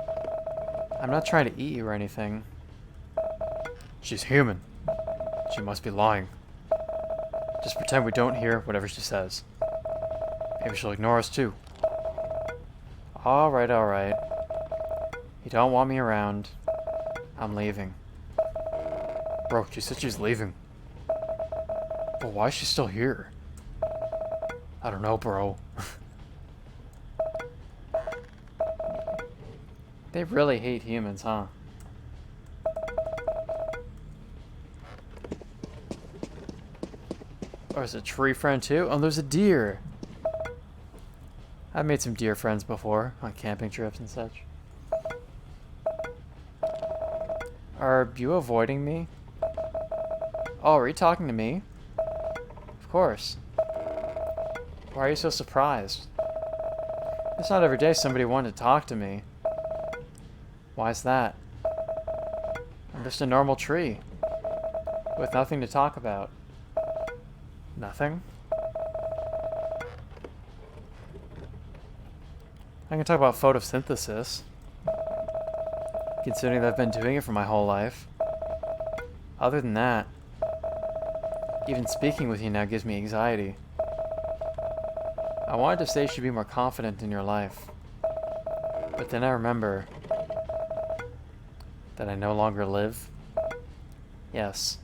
S1: I'm not trying to eat you or anything. She's human. She must be lying. Just pretend we don't hear whatever she says. Maybe she'll ignore us too. Alright. You don't want me around. I'm leaving. Bro, she said she's leaving. But why is she still here? I don't know, bro. They really hate humans, huh? Or is it a tree friend too? Oh, there's a deer. I've made some deer friends before on camping trips and such. Are you avoiding me? Oh, are you talking to me? Of course. Why are you so surprised? It's not every day somebody wanted to talk to me. Why's that? I'm just a normal tree. With nothing to talk about. Nothing? I can talk about photosynthesis. Considering that I've been doing it for my whole life. Other than that, even speaking with you now gives me anxiety. I wanted to say you should be more confident in your life. But then I remember that I no longer live. Yes.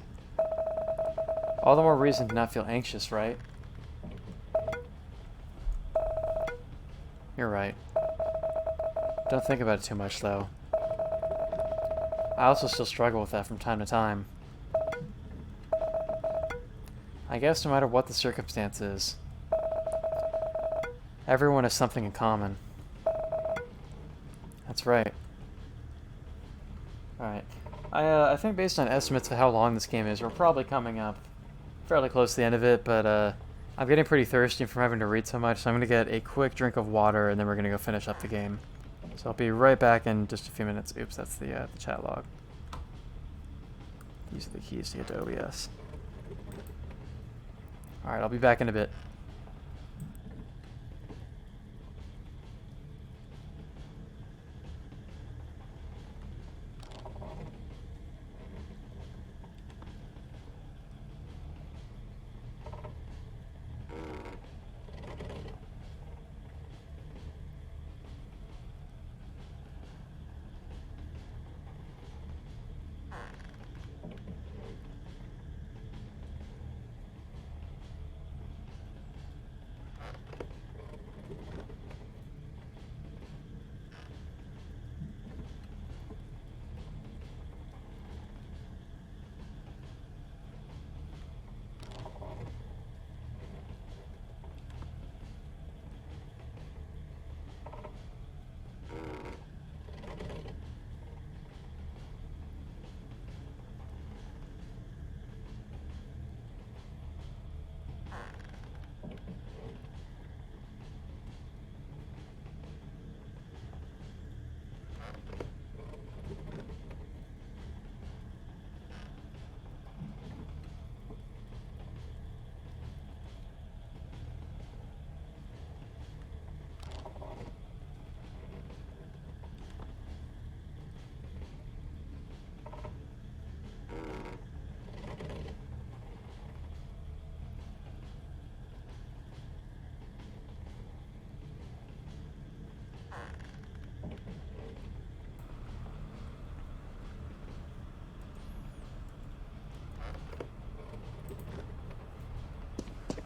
S1: All the more reason to not feel anxious, right? You're right. Don't think about it too much, though. I also still struggle with that from time to time. I guess no matter what the circumstances, everyone has something in common. That's right. Alright. I think based on estimates of how long this game is, we're probably coming up fairly close to the end of it, but I'm getting pretty thirsty from having to read so much, so I'm going to get a quick drink of water, and then we're going to go finish up the game. So I'll be right back in just a few minutes. Oops, that's the chat log. These are the keys to get to OBS. Alright, I'll be back in a bit.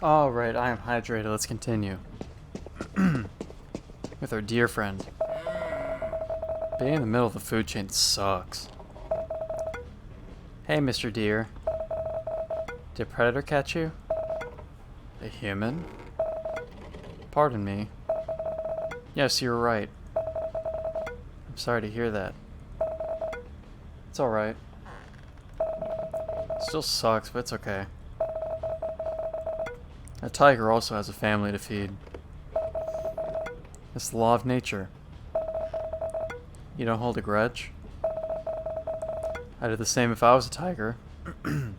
S1: Alright, I am hydrated. Let's continue. With our dear friend. Being in the middle of the food chain sucks. Hey, Mr. Deer. Did a predator catch you? A human? Pardon me. Yes, you're right. I'm sorry to hear that. It's alright. Still sucks, but it's okay. A tiger also has a family to feed. It's the law of nature. You don't hold a grudge? I'd do the same if I was a tiger. And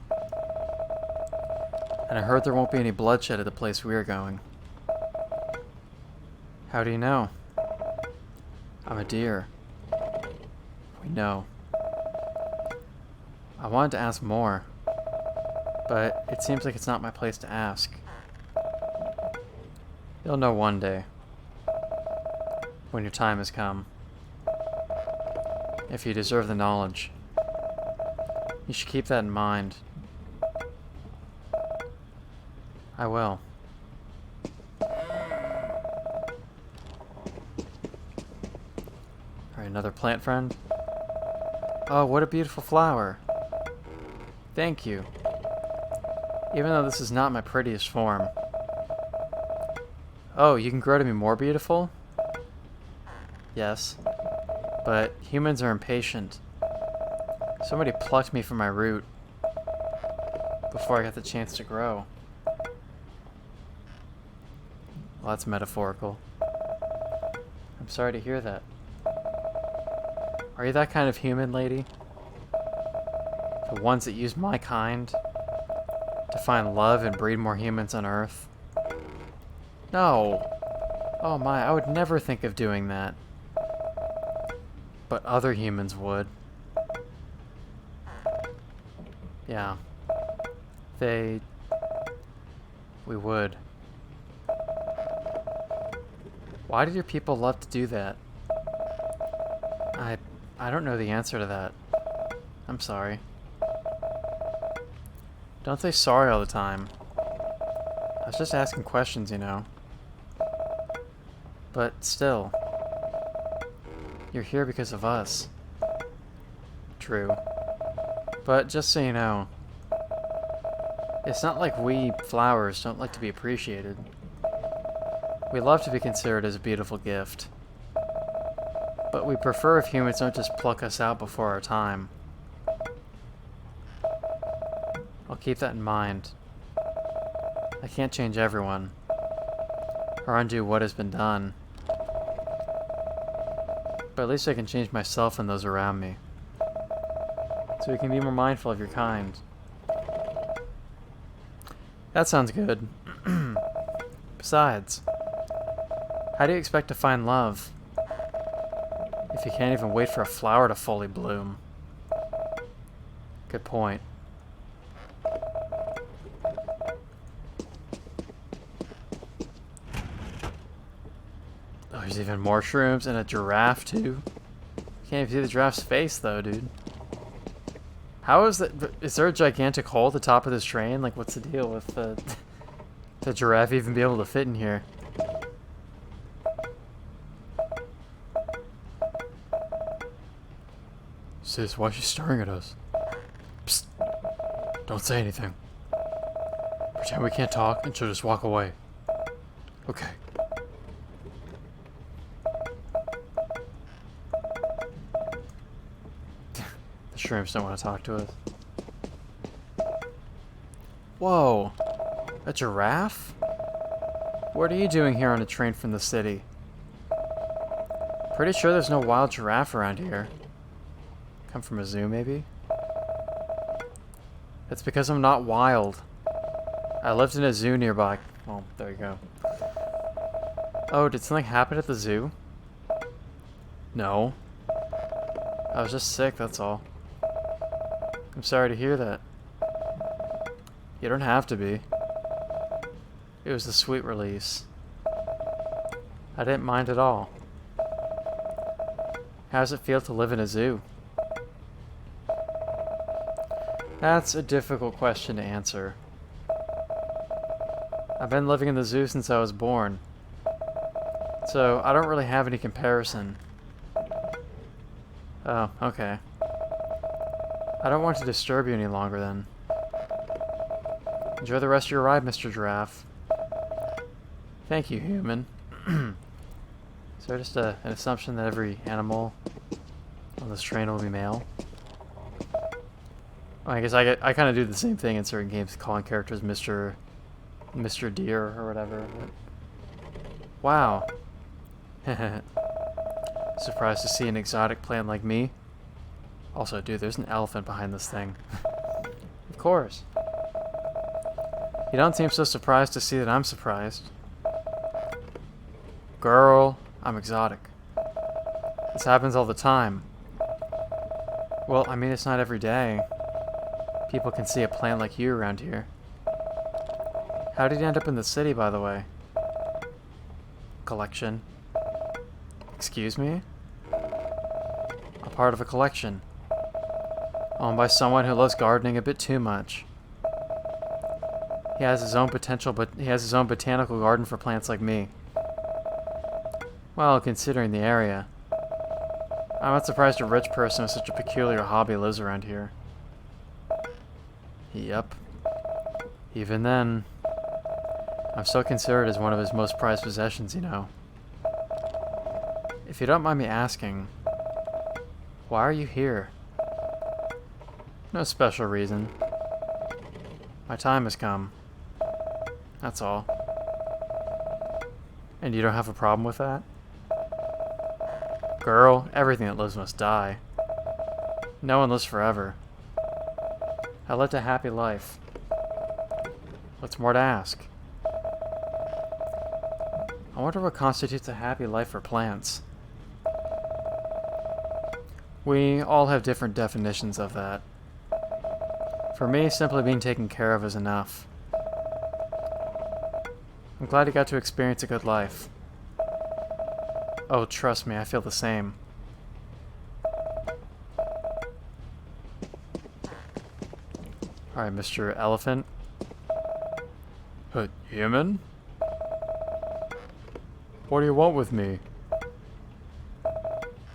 S1: I heard there won't be any bloodshed at the place we are going. How do you know? I'm a deer. We know. I wanted to ask more, but it seems like it's not my place to ask. You'll know one day, when your time has come. If you deserve the knowledge, you should keep that in mind. I will. Alright, Alright, another plant friend. Oh, what a beautiful flower. Thank you. Even though this is not my prettiest form. Oh, you can grow to be more beautiful? Yes. But humans are impatient. Somebody plucked me from my root before I got the chance to grow. Well, that's metaphorical. I'm sorry to hear that. Are you that kind of human, lady? The ones that use my kind to find love and breed more humans on Earth? No. Oh my, I would never think of doing that. But other humans would. Yeah. We would. Why did your people love to do that? I don't know the answer to that. I'm sorry. Don't say sorry all the time. I was just asking questions, you know. But still. You're here because of us. True. But just so you know, it's not like we, flowers, don't like to be appreciated. We love to be considered as a beautiful gift. But we prefer if humans don't just pluck us out before our time. I'll keep that in mind. I can't change everyone, or undo what has been done. But at least I can change myself and those around me. So we can be more mindful of your kind. That sounds good. Besides, how do you expect to find love if you can't even wait for a flower to fully bloom? Good point. Oh, there's even more shrooms and a giraffe too. Can't even see the giraffe's face though, dude. How is that? Is there a gigantic hole at the top of this train? Like, what's the deal with the giraffe even be able to fit in here? Sis, why is she staring at us? Psst. Don't say anything. Pretend we can't talk and she'll just walk away. Okay. The shrimps don't want to talk to us. Whoa. A giraffe? What are you doing here on a train from the city? Pretty sure there's no wild giraffe around here. Come from a zoo, maybe? It's because I'm not wild. I lived in a zoo nearby. Well, there you go. Oh, did something happen at the zoo? No. I was just sick, that's all. I'm sorry to hear that. You don't have to be. It was a sweet release. I didn't mind at all. How does it feel to live in a zoo? That's a difficult question to answer. I've been living in the zoo since I was born, so I don't really have any comparison. Oh, okay. I don't want to disturb you any longer then. Enjoy the rest of your ride, Mr. Giraffe. Thank you, human. Is there just an assumption that every animal on this train will be male? I guess I kind of do the same thing in certain games, calling characters Mr. Deer or whatever. But wow. Surprised to see an exotic plant like me. Also, dude, there's an elephant behind this thing. Of course. You don't seem so surprised to see that I'm surprised. Girl, I'm exotic. This happens all the time. Well, I mean, it's not every day. People can see a plant like you around here. How did you end up in the city, by the way? Collection. Excuse me? A part of a collection. Owned by someone who loves gardening a bit too much. He has his own potential, but he has his own botanical garden for plants like me. Well, considering the area, I'm not surprised a rich person with such a peculiar hobby lives around here. Yep. Even then, I'm still considered as one of his most prized possessions, you know. If you don't mind me asking, why are you here? No special reason. My time has come. That's all. And you don't have a problem with that? Girl, everything that lives must die. No one lives forever. I lived a happy life. What's more to ask? I wonder what constitutes a happy life for plants. We all have different definitions of that. For me, simply being taken care of is enough. I'm glad you got to experience a good life. Oh, trust me, I feel the same. Alright, Mr. Elephant. Human? What do you want with me?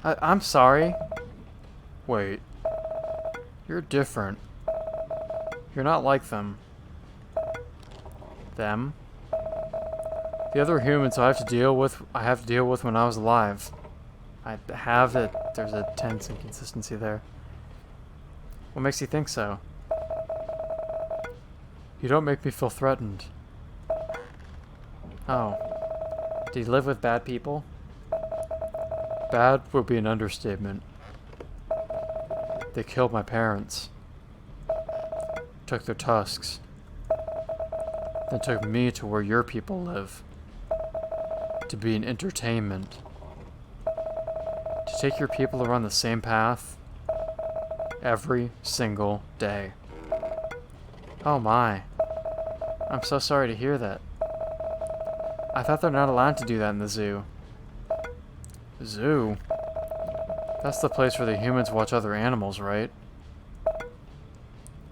S1: I'm sorry. Wait. You're different. You're not like them. Them? The other humans I have to deal with when I was alive. There's a tense inconsistency there. What makes you think so? You don't make me feel threatened. Oh. Do you live with bad people? Bad would be an understatement. They killed my parents. Took their tusks. Then took me to where your people live. To be an entertainment. To take your people around the same path. Every single day. Oh my. I'm so sorry to hear that. I thought they're not allowed to do that in the zoo. Zoo? That's the place where the humans watch other animals, right?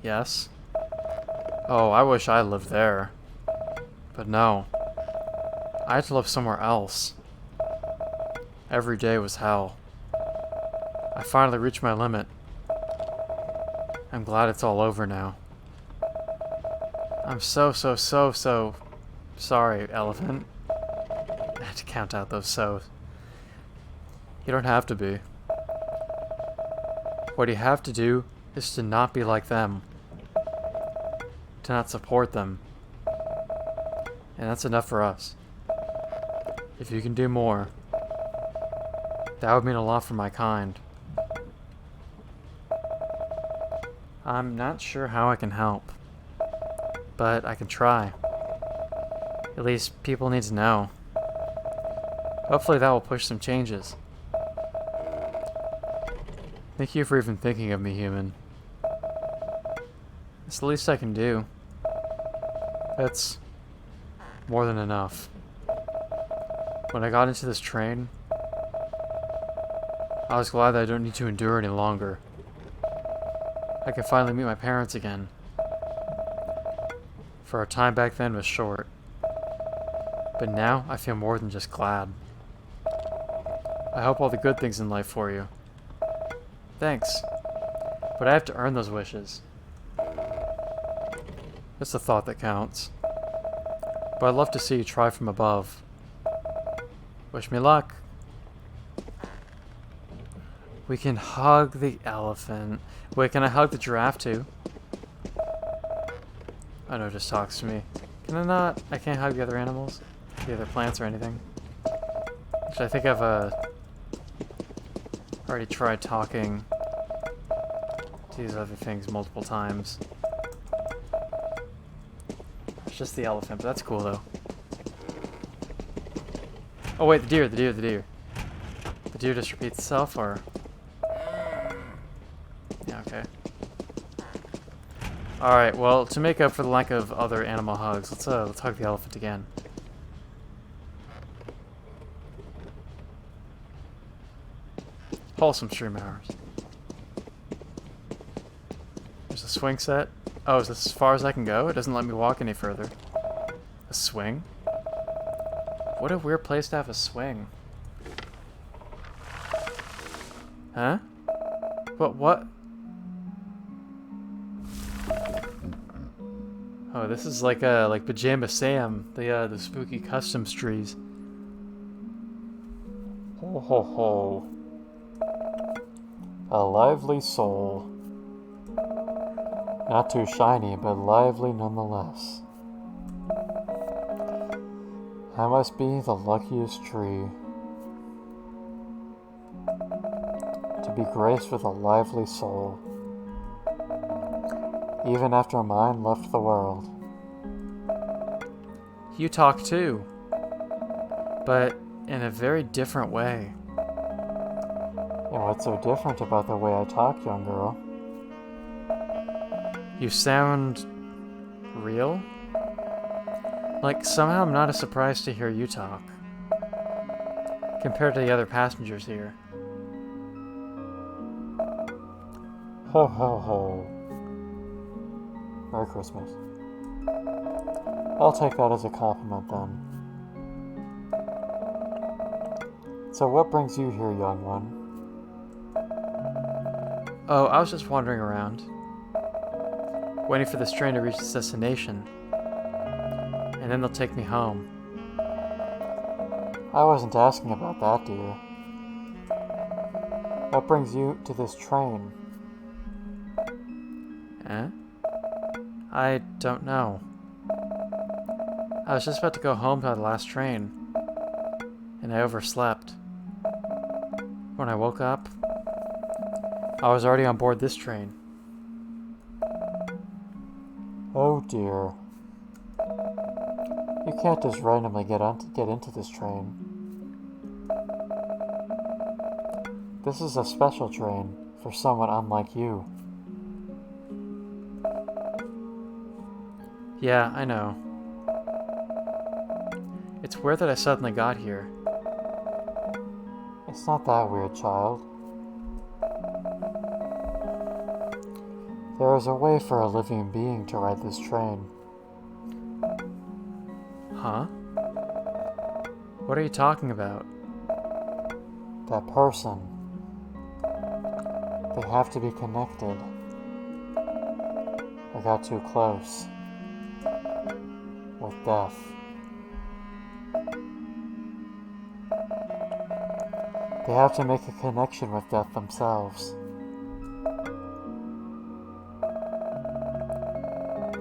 S1: Yes. Oh, I wish I lived there. But no. I had to live somewhere else. Every day was hell. I finally reached my limit. I'm glad it's all over now. I'm so sorry, Elephant. I had to count out those so's. You don't have to be. What you have to do is to not be like them. To not support them. And that's enough for us. If you can do more, that would mean a lot for my kind. I'm not sure how I can help, but I can try. At least people need to know. Hopefully that will push some changes. Thank you for even thinking of me, human. It's the least I can do. That's more than enough. When I got into this train, I was glad that I don't need to endure any longer. I can finally meet my parents again. For our time back then was short. But now I feel more than just glad. I hope all the good things in life for you. Thanks. But I have to earn those wishes. It's the thought that counts. But I'd love to see you try from above. Wish me luck. We can hug the elephant. Wait, can I hug the giraffe too? Oh no, it just talks to me. Can I not? I can't hug the other animals? The other plants or anything? Actually, I think I've already tried talking to these other things multiple times. It's just the elephant, but that's cool though. Oh wait, the deer. The deer just repeats itself, or? Yeah, okay. Alright, well, to make up for the lack of other animal hugs, let's hug the elephant again. Wholesome stream hours. There's a swing set. Oh, is this as far as I can go? It doesn't let me walk any further. A swing? What a weird place to have a swing. Huh? But what? Oh, this is like Pajama Sam, the spooky customs trees. Ho ho ho. A lively soul. Not too shiny, but lively nonetheless. I must be the luckiest tree to be graced with a lively soul, even after mine left the world. You talk too, but in a very different way. And what's so different about the way I talk, young girl? You sound real? Like, somehow I'm not as surprised to hear you talk, compared to the other passengers here. Ho ho ho. Merry Christmas. I'll take that as a compliment then. So what brings you here, young one? Oh, I was just wandering around, waiting for this train to reach its destination, and then they'll take me home. I wasn't asking about that, dear. What brings you to this train? Eh? I don't know. I was just about to go home by the last train, and I overslept. When I woke up, I was already on board this train. Oh dear. You can't just randomly get into this train. This is a special train for someone unlike you. Yeah, I know. It's weird that I suddenly got here. It's not that weird, child. There is a way for a living being to ride this train. Huh? What are you talking about? That person. They have to be connected. I got too close. With death. They have to make a connection with death themselves.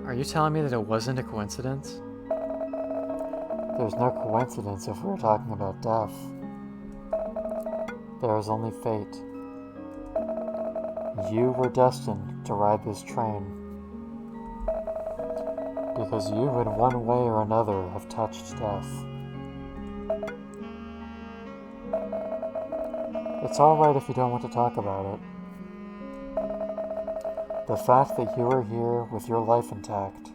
S1: Are you telling me that it wasn't a coincidence? There's no coincidence if we're talking about death. There is only fate. You were destined to ride this train. Because you in one way or another have touched death. It's alright if you don't want to talk about it. The fact that you are here with your life intact,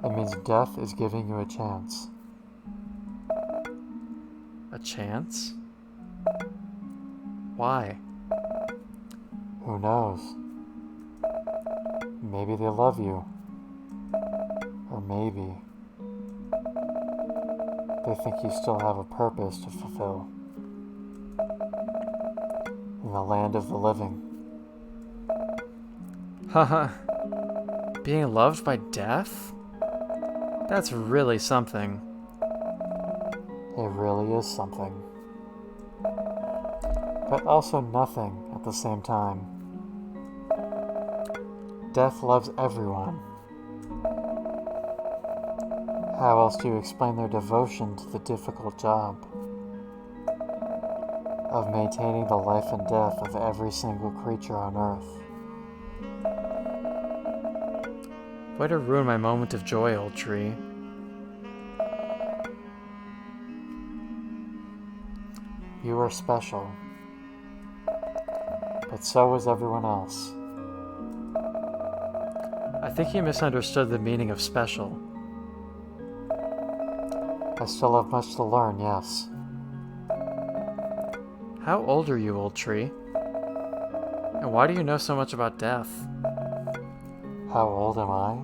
S1: it means death is giving you a chance. A chance? Why? Who knows? Maybe they love you. Or maybe they think you still have a purpose to fulfill in the land of the living. Haha. Being loved by death? That's really something. It really is something. But also nothing at the same time. Death loves everyone. How else do you explain their devotion to the difficult job of maintaining the life and death of every single creature on Earth? Way to ruin my moment of joy, old tree. You are special, but so is everyone else. I think you misunderstood the meaning of special. I still have much to learn, yes. How old are you, old tree? And why do you know so much about death? How old am I?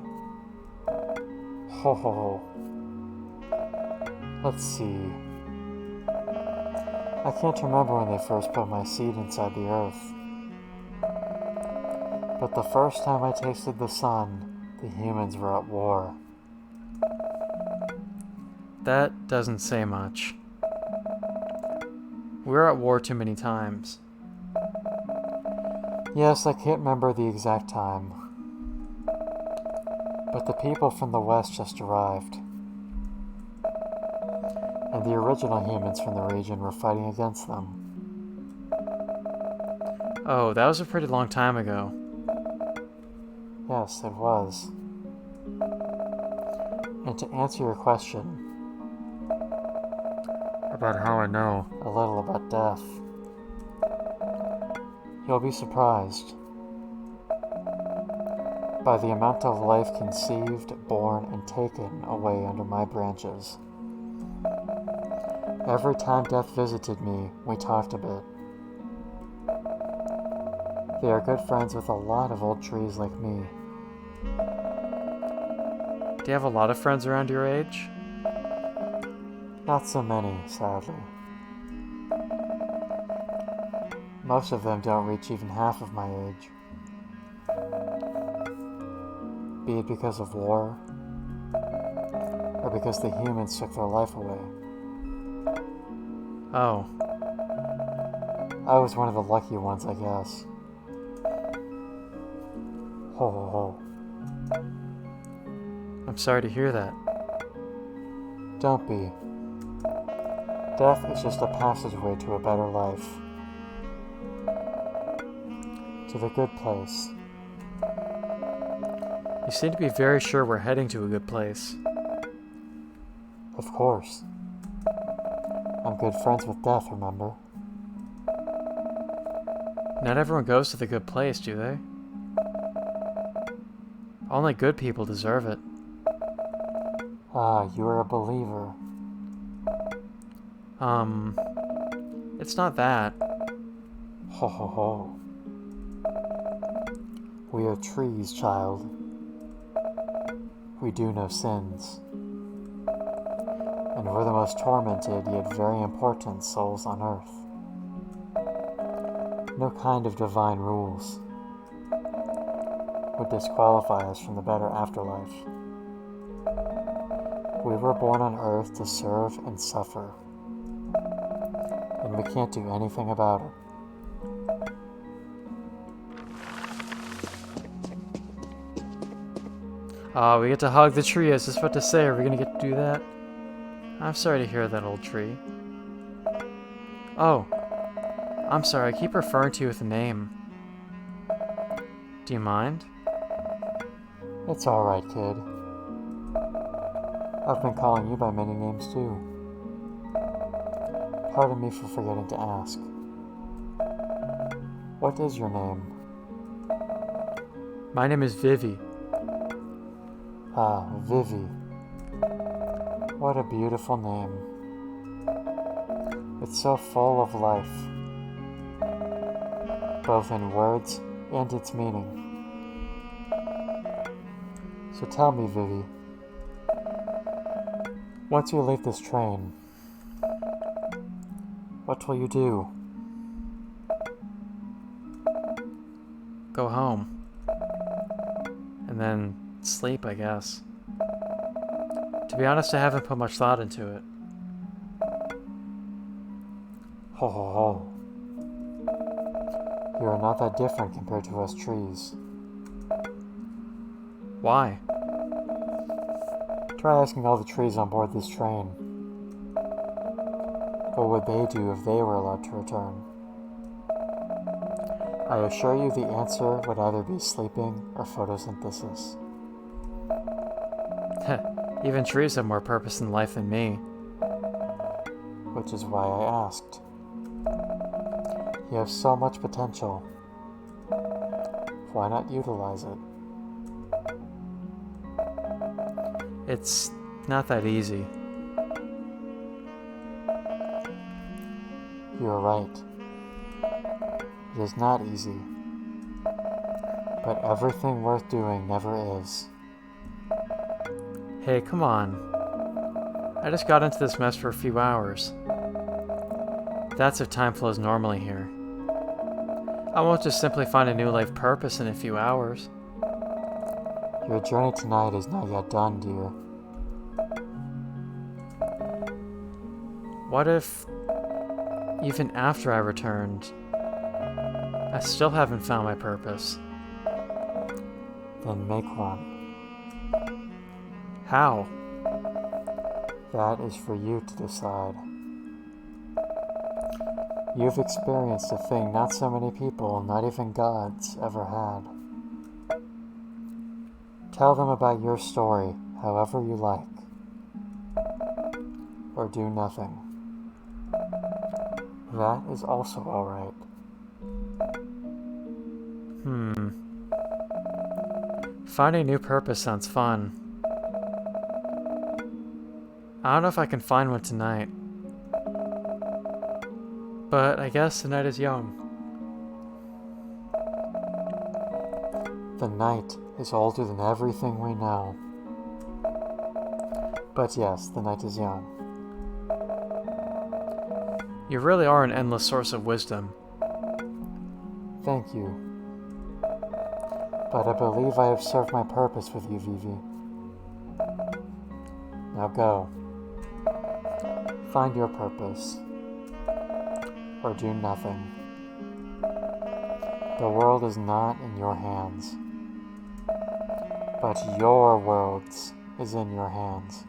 S1: Ho ho ho. Let's see. I can't remember when they first put my seed inside the earth. But the first time I tasted the sun, the humans were at war. That doesn't say much. We were at war too many times. Yes, I can't remember the exact time. But the people from the west just arrived. And the original humans from the region were fighting against them. Oh, that was a pretty long time ago. Yes, it was. And to answer your question about how I know a little about death, you'll be surprised by the amount of life conceived, born, and taken away under my branches. Every time death visited me, we talked a bit. They are good friends with a lot of old trees like me. Do you have a lot of friends around your age? Not so many, sadly. Most of them don't reach even half of my age. Be it because of war, or because the humans took their life away. Oh. I was one of the lucky ones, I guess. Ho ho ho. I'm sorry to hear that. Don't be. Death is just a passageway to a better life. To the good place. You seem to be very sure we're heading to a good place. Of course. I'm good friends with death, remember? Not everyone goes to the good place, do they? Only good people deserve it. Ah, you are a believer. It's not that. Ho ho ho. We are trees, child. We do no sins. And we're the most tormented yet very important souls on earth. No kind of divine rules would disqualify us from the better afterlife. We were born on earth to serve and suffer. And we can't do anything about it. Oh, we get to hug the tree. I was just about to say, are we gonna get to do that? I'm sorry to hear that, old tree. Oh, I'm sorry, I keep referring to you with a name. Do you mind? It's alright, kid. I've been calling you by many names too. Pardon me for forgetting to ask. What is your name? My name is Vivi. Ah, Vivi. What a beautiful name. It's so full of life, both in words and its meaning. So tell me, Vivi, once you leave this train, what will you do? Go home. And then sleep, I guess. To be honest, I haven't put much thought into it. Ho ho ho. You are not that different compared to us trees. Why? Try asking all the trees on board this train. What would they do if they were allowed to return? I assure you the answer would either be sleeping or photosynthesis. Even trees have more purpose in life than me. Which is why I asked. You have so much potential. Why not utilize it? It's not that easy. You're right. It is not easy. But everything worth doing never is. Hey, come on. I just got into this mess for a few hours. That's if time flows normally here. I won't just simply find a new life purpose in a few hours. Your journey tonight is not yet done, dear. What if, even after I returned, I still haven't found my purpose? Then make one. How? That is for you to decide. You've experienced a thing not so many people, not even gods, ever had. Tell them about your story, however you like. Or do nothing. That is also alright. Finding a new purpose sounds fun. I don't know if I can find one tonight. But I guess the night is young. The night is older than everything we know. But yes, the night is young. You really are an endless source of wisdom. Thank you. But I believe I have served my purpose with you, Vivi. Now go. Find your purpose. Or do nothing. The world is not in your hands. But your world is in your hands.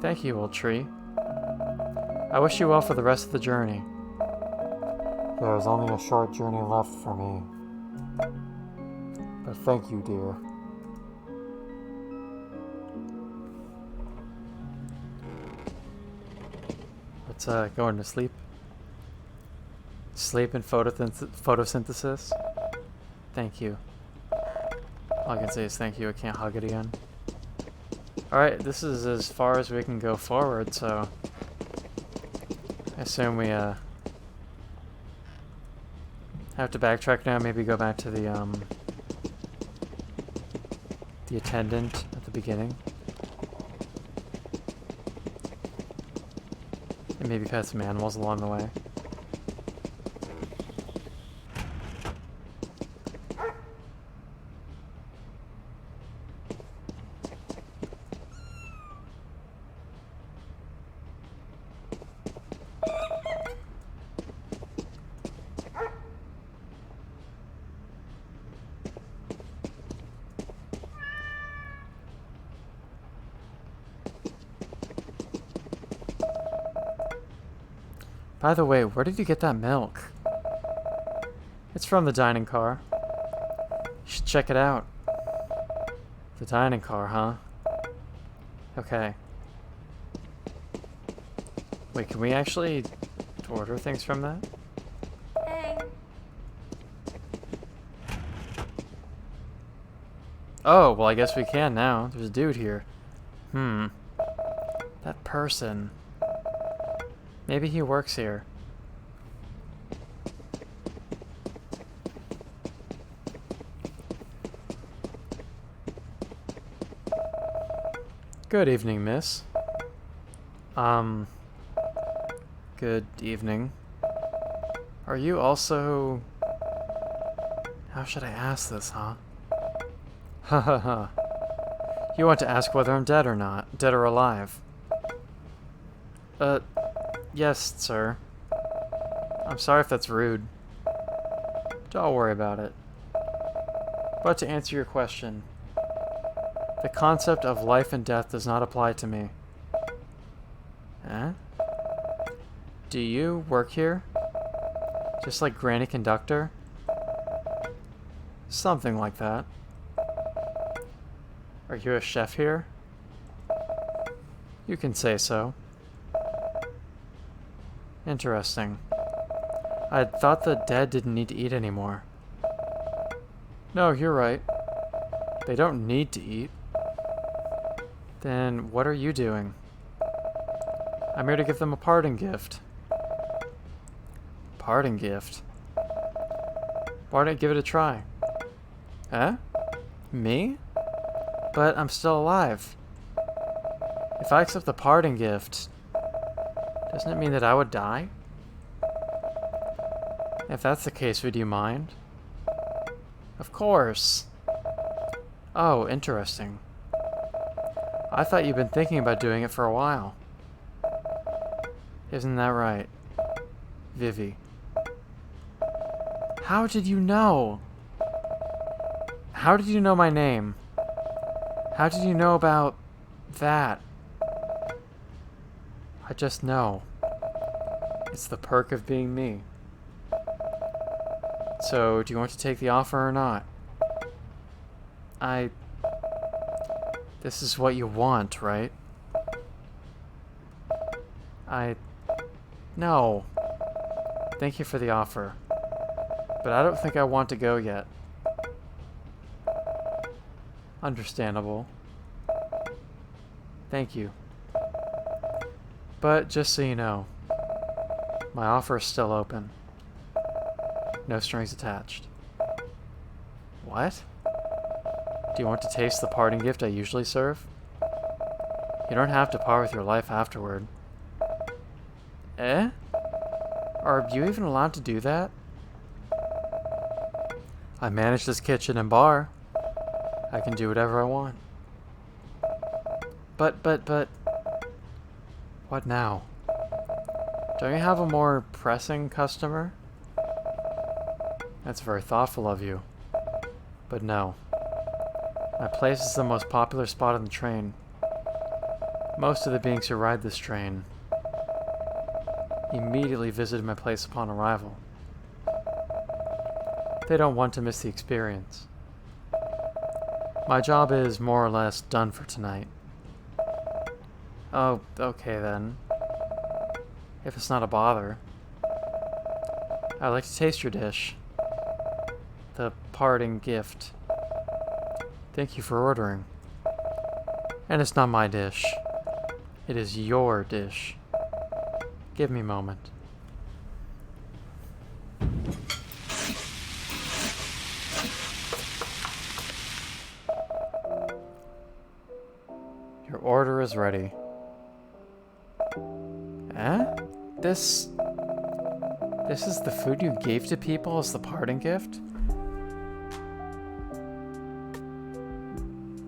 S1: Thank you, old tree. I wish you well for the rest of the journey. There is only a short journey left for me. But thank you, dear. Let's go into sleep. Sleep and photosynthesis. Thank you. All I can say is thank you. I can't hug it again. Alright, this is as far as we can go forward, so I assume we have to backtrack now, maybe go back to the attendant at the beginning. And maybe pet some animals along the way. By the way, where did you get that milk? It's from the dining car. You should check it out. The dining car, huh? Okay. Wait, can we actually order things from that?
S3: Hey.
S1: Oh, well I guess we can now. There's a dude here. That person. Maybe he works here. Good evening, miss. Good evening. Are you also... How should I ask this, huh? Ha ha ha. You want to ask whether I'm dead or not? Dead or alive? Yes, sir. I'm sorry if that's rude. Don't worry about it. But to answer your question, the concept of life and death does not apply to me. Huh? Do you work here? Just like Granny Conductor? Something like that. Are you a chef here? You can say so. Interesting. I thought the dead didn't need to eat anymore. No, you're right. They don't need to eat. Then what are you doing? I'm here to give them a parting gift. Parting gift? Why don't you give it a try? Huh? Me? But I'm still alive. If I accept the parting gift, Doesn't it mean that I would die? If that's the case, would you mind? Of course. Oh, interesting. I thought you'd been thinking about doing it for a while. Isn't that right, Vivi? How did you know? How did you know my name? How did you know about that? I just know. It's the perk of being me. So, do you want to take the offer or not? This is what you want, right? No. Thank you for the offer. But I don't think I want to go yet. Understandable. Thank you. But just so you know, my offer is still open. No strings attached. What? Do you want to taste the parting gift I usually serve? You don't have to part with your life afterward. Eh? Are you even allowed to do that? I manage this kitchen and bar. I can do whatever I want. But... What now? Don't you have a more pressing customer? That's very thoughtful of you. But no. My place is the most popular spot on the train. Most of the beings who ride this train immediately visited my place upon arrival. They don't want to miss the experience. My job is more or less done for tonight. Oh, okay then. If it's not a bother. I'd like to taste your dish. The parting gift. Thank you for ordering. And it's not my dish. It is your dish. Give me a moment. Your order is ready. Eh? This is the food you gave to people as the parting gift?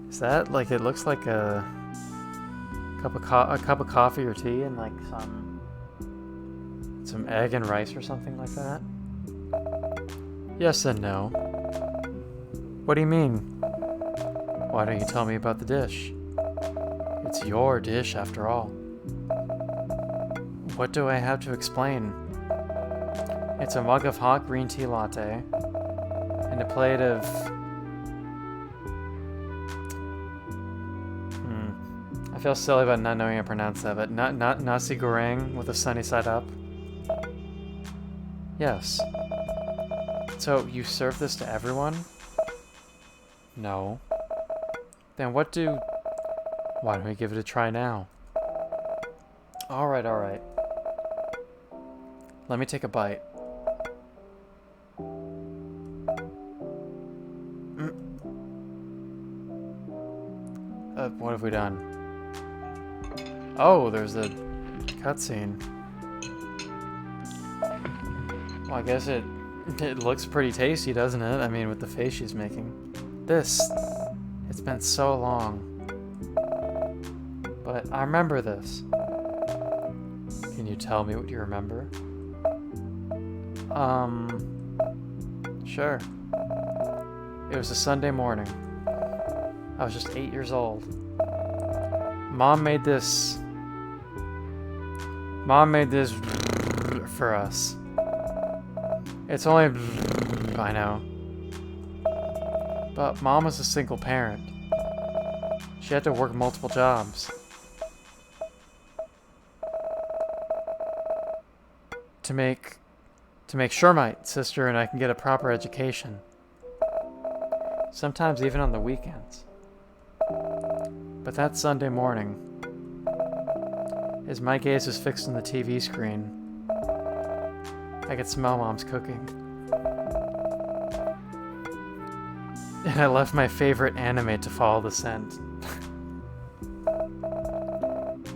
S1: Is that like, it looks like a cup of coffee or tea and like some egg and rice or something like that? Yes and no. What do you mean? Why don't you tell me about the dish? It's your dish after all. What do I have to explain? It's a mug of hot green tea latte and a plate of I feel silly about not knowing how to pronounce that, but not nasi goreng with a sunny side up. Yes. So you serve this to everyone? No. Then why don't we give it a try now? Alright. Let me take a bite. What have we done? Oh, there's a cutscene. Well, I guess it looks pretty tasty, doesn't it? I mean, with the face she's making. It's been so long. But I remember this. Can you tell me what you remember? Sure. It was a Sunday morning. I was just 8 years old. Mom made this for us. It's only I know. But Mom was a single parent. She had to work multiple jobs. To make sure my sister and I can get a proper education. Sometimes even on the weekends. But that Sunday morning, as my gaze was fixed on the TV screen, I could smell Mom's cooking. And I left my favorite anime to follow the scent.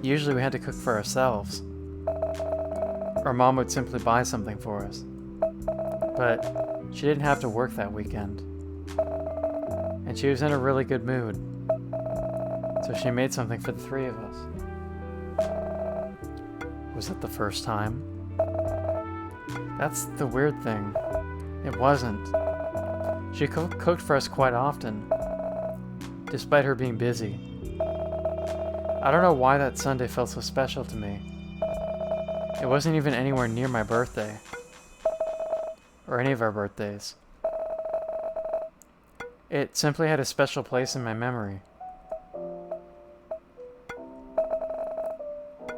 S1: Usually we had to cook for ourselves. Or Mom would simply buy something for us. But she didn't have to work that weekend. And she was in a really good mood. So she made something for the three of us. Was it the first time? That's the weird thing. It wasn't. She cooked for us quite often, despite her being busy. I don't know why that Sunday felt so special to me. It wasn't even anywhere near my birthday. Or any of our birthdays. It simply had a special place in my memory.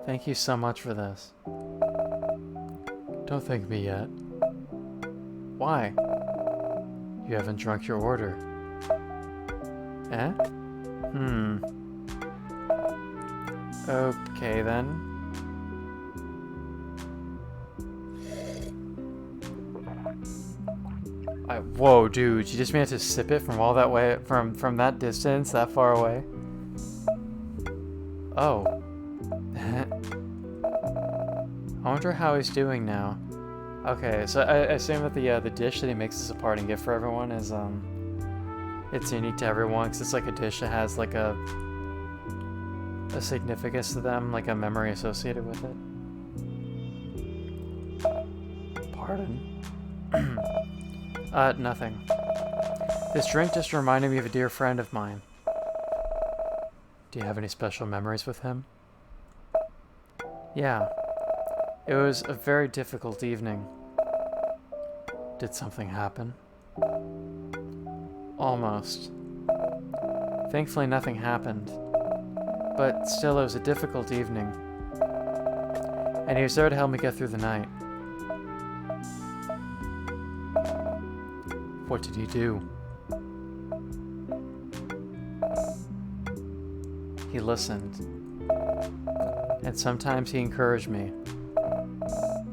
S1: Thank you so much for this. Don't thank me yet. Why? You haven't drunk your order. Eh? Okay then. Whoa, dude, you just managed to sip it from all that way, from that distance, that far away? Oh. I wonder how he's doing now. Okay, so I assume that the dish that he mixes apart and gift for everyone is, it's unique to everyone, because it's like a dish that has like a significance to them, like a memory associated with it. Pardon? Nothing. This drink just reminded me of a dear friend of mine. Do you have any special memories with him? Yeah. It was a very difficult evening. Did something happen? Almost. Thankfully nothing happened. But still, it was a difficult evening. And he was there to help me get through the night. What did he do? He listened. And sometimes he encouraged me.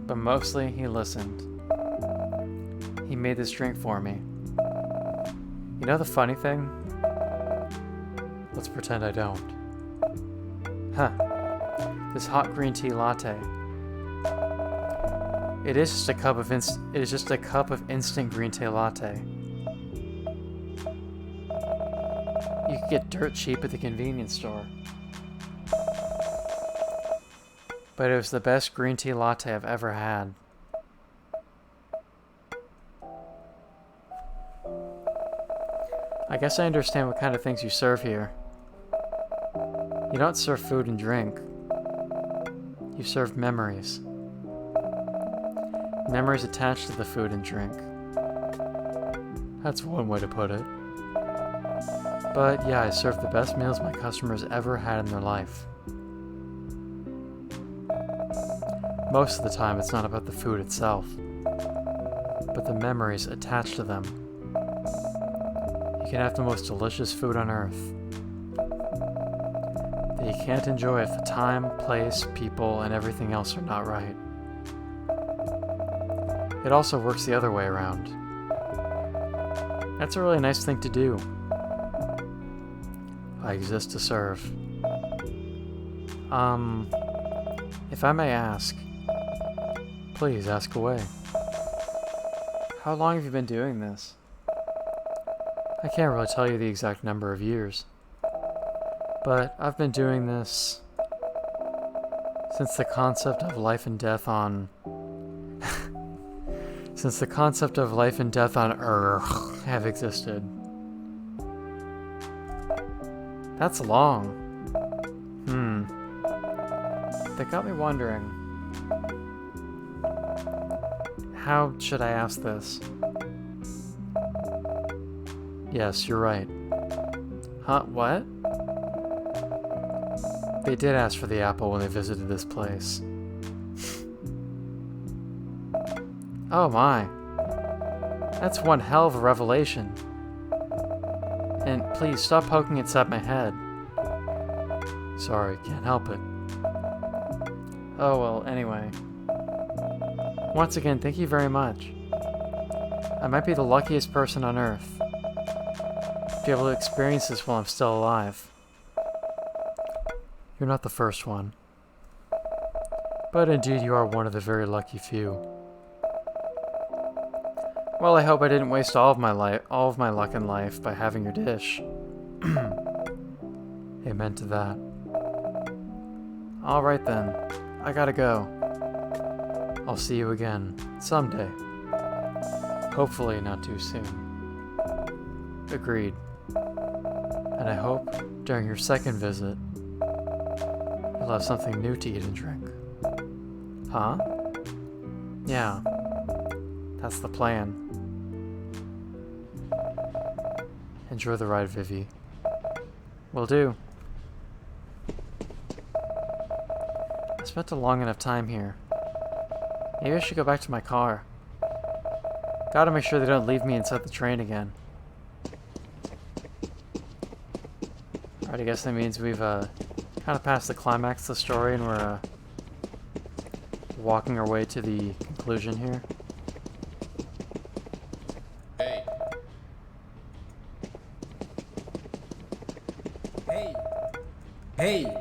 S1: But mostly he listened. He made this drink for me. You know the funny thing? Let's pretend I don't. Huh. This hot green tea latte. It is just a cup of instant green tea latte. You can get dirt cheap at the convenience store. But it was the best green tea latte I've ever had. I guess I understand what kind of things you serve here. You don't serve food and drink. You serve memories. Memories attached to the food and drink. That's one way to put it. But yeah, I serve the best meals my customers ever had in their life. Most of the time, it's not about the food itself, but the memories attached to them. You can have the most delicious food on earth, that you can't enjoy if the time, place, people, and everything else are not right. It also works the other way around. That's a really nice thing to do. I exist to serve. If I may ask, please ask away. How long have you been doing this? I can't really tell you the exact number of years, but I've been doing this since the concept of life and death on Earth have existed. That's long. That got me wondering. How should I ask this? Yes, you're right. Huh? What? They did ask for the apple when they visited this place. Oh my. That's one hell of a revelation. And please stop poking inside my head. Sorry, can't help it. Oh well, anyway. Once again, thank you very much. I might be the luckiest person on Earth to be able to experience this while I'm still alive. You're not the first one. But indeed you are one of the very lucky few. Well, I hope I didn't waste all of my luck in life by having your dish. Amen to that. Alright then, I gotta go. I'll see you again, someday. Hopefully not too soon. Agreed. And I hope, during your second visit, you'll have something new to eat and drink. Huh? Yeah. That's the plan. Enjoy the ride, Vivi. Will do. I spent a long enough time here. Maybe I should go back to my car. Gotta make sure they don't leave me inside the train again. Alright, I guess that means we've kind of passed the climax of the story and we're walking our way to the conclusion here.
S4: Hey.
S5: Hey! Hey!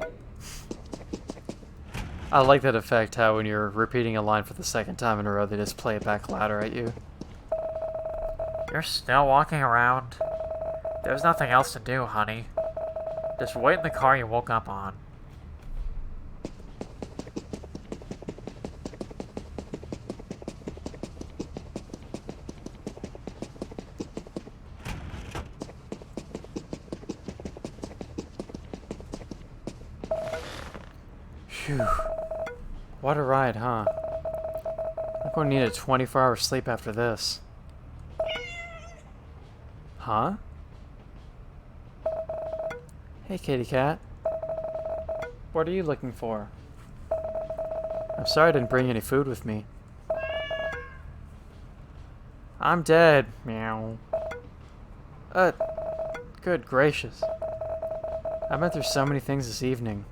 S1: I like that effect, how when you're repeating a line for the second time in a row, they just play it back louder at you.
S2: You're still walking around? There's nothing else to do, honey. Just wait in the car you woke up on.
S1: Phew. What a ride, huh? I'm going to need a 24-hour sleep after this. Huh? Hey, kitty cat. What are you looking for? I'm sorry I didn't bring any food with me. I'm dead. Meow. Good gracious. I've been through so many things this evening.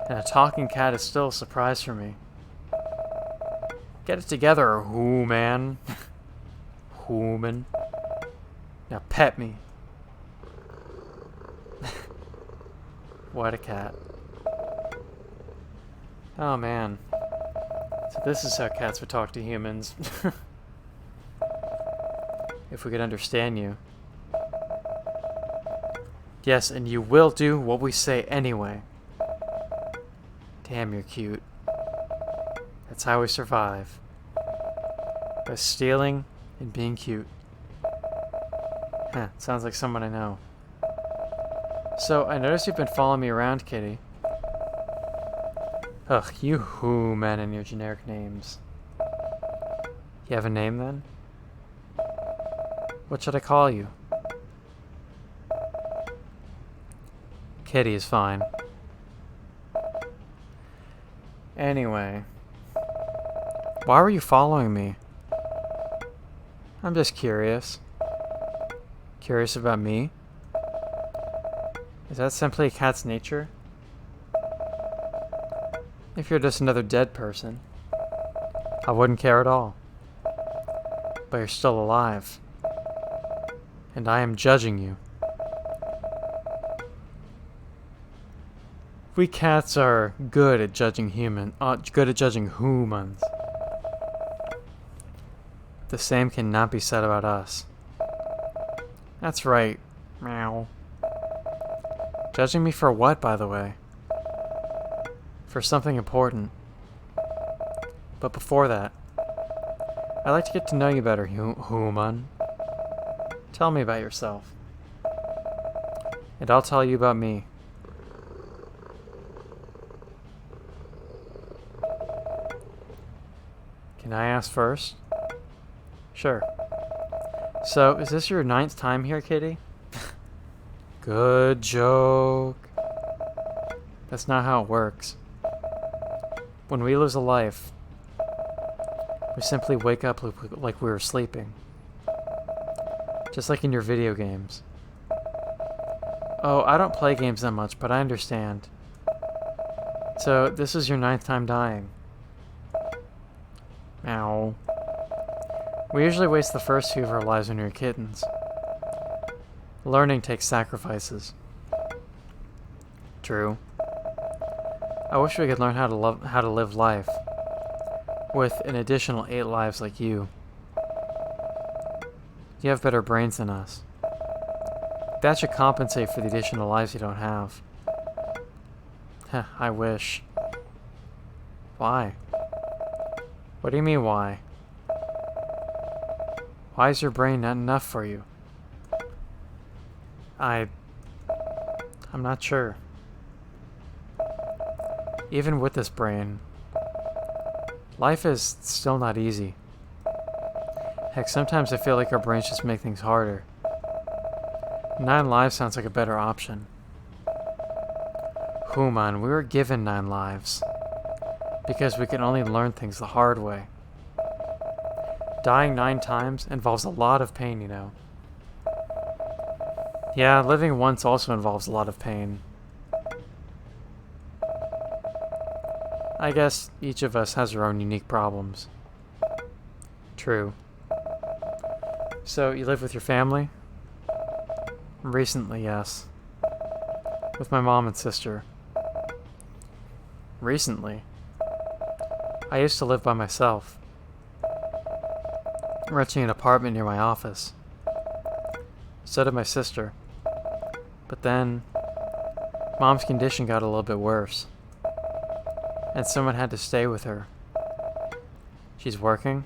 S1: And a talking cat is still a surprise for me. Get it together, man. Human. Now pet me. What a cat. Oh man. So this is how cats would talk to humans. If we could understand you. Yes, and you will do what we say anyway. Damn, you're cute. That's how we survive. By stealing and being cute. Huh, sounds like someone I know. So, I noticed you've been following me around, kitty. Ugh, you man and your generic names. You have a name, then? What should I call you? Kitty is fine. Anyway. Why were you following me? I'm just curious. Curious about me? Is that simply a cat's nature? If you're just another dead person, I wouldn't care at all. But you're still alive. And I am judging you. We cats are good at judging humans. The same cannot be said about us. That's right. Meow. Judging me for what, by the way? For something important. But before that, I'd like to get to know you better, human. Tell me about yourself. And I'll tell you about me. Can I ask first? Sure. So, is this your 9th time here, kitty? Good joke. That's not how it works. When we lose a life, we simply wake up like we were sleeping. Just like in your video games. Oh, I don't play games that much, but I understand. So, this is your 9th time dying. Ow. We usually waste the first few of our lives when we were kittens. Learning takes sacrifices. True. I wish we could learn how to live life with an additional 8 lives like you. You have better brains than us. That should compensate for the additional lives you don't have. Heh, I wish. Why? What do you mean, why? Why is your brain not enough for you? I'm not sure. Even with this brain, life is still not easy. Heck, sometimes I feel like our brains just make things harder. 9 lives sounds like a better option. Human, we were given 9 lives. Because we can only learn things the hard way. Dying 9 times involves a lot of pain, you know. Yeah, living once also involves a lot of pain. I guess each of us has their own unique problems. True. So, you live with your family? Recently, yes. With my mom and sister. Recently? I used to live by myself, renting an apartment near my office. So did my sister. But then, Mom's condition got a little bit worse, and someone had to stay with her. She's working?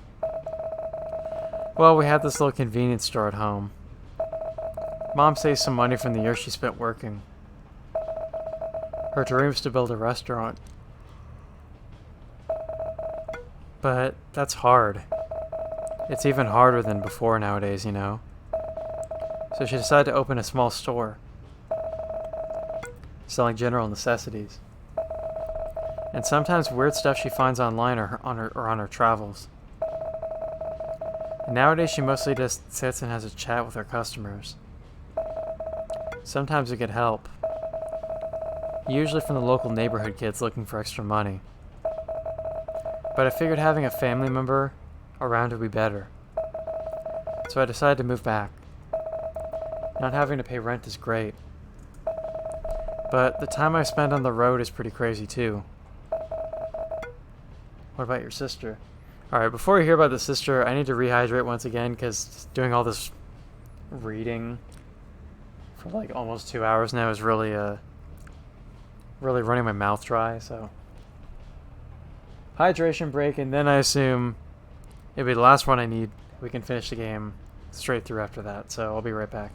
S1: Well, we had this little convenience store at home. Mom saved some money from the year she spent working. Her dream was to build a restaurant. But that's hard. It's even harder than before nowadays, you know. So she decided to open a small store, selling general necessities. And sometimes weird stuff she finds online or on her travels. And nowadays she mostly just sits and has a chat with her customers. Sometimes we get help. Usually from the local neighborhood kids looking for extra money. But I figured having a family member around would be better. So I decided to move back. Not having to pay rent is great. But the time I spend on the road is pretty crazy too. What about your sister? Alright, before we hear about the sister, I need to rehydrate once again because doing all this reading for like almost 2 hours now is really running my mouth dry, so hydration break, and then I assume it'll be the last one I need. We can finish the game straight through after that, so I'll be right back.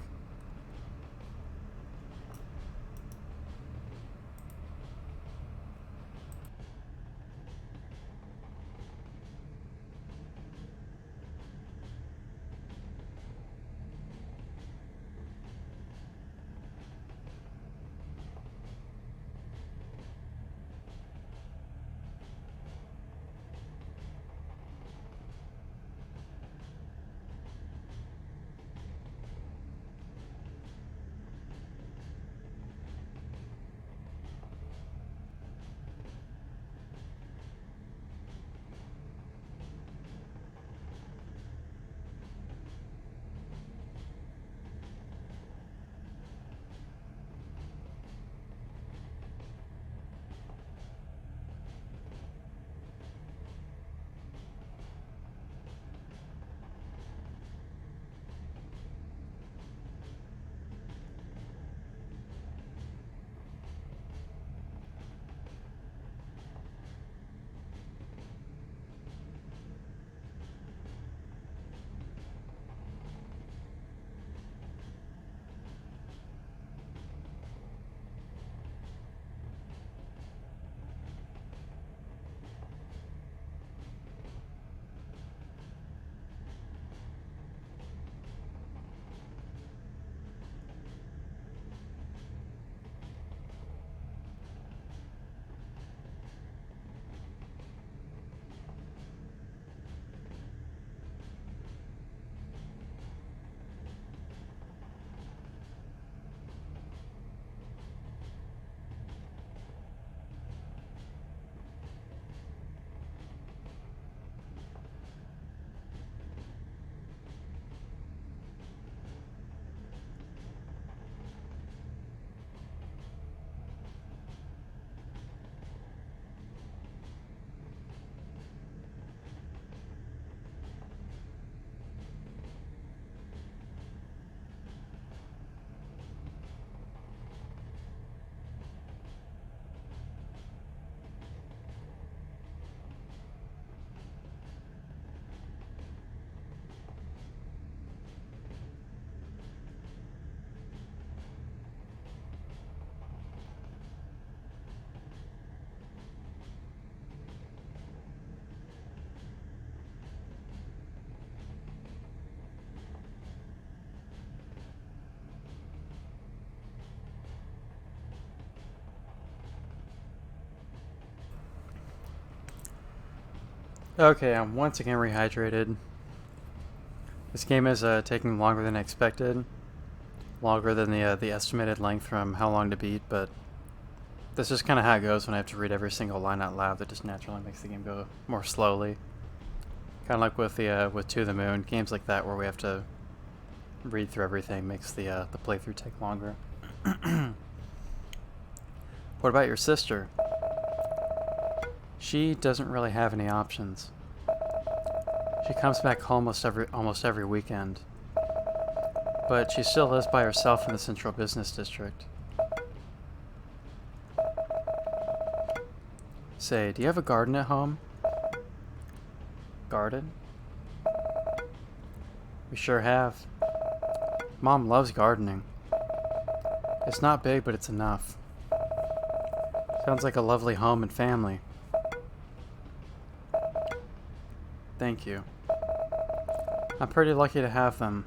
S1: Okay, I'm once again rehydrated. This game is taking longer than expected. Longer than the estimated length from how long to beat, but this is kind of how it goes when I have to read every single line out loud. That just naturally makes the game go more slowly. Kind of like with To the Moon, games like that where we have to read through everything makes the playthrough take longer. What about your sister? She doesn't really have any options. She comes back home almost every weekend, but she still lives by herself in the central business district. Say, do you have a garden at home? Garden? We sure have. Mom loves gardening. It's not big, but it's enough. Sounds like a lovely home and family. Thank you. I'm pretty lucky to have them.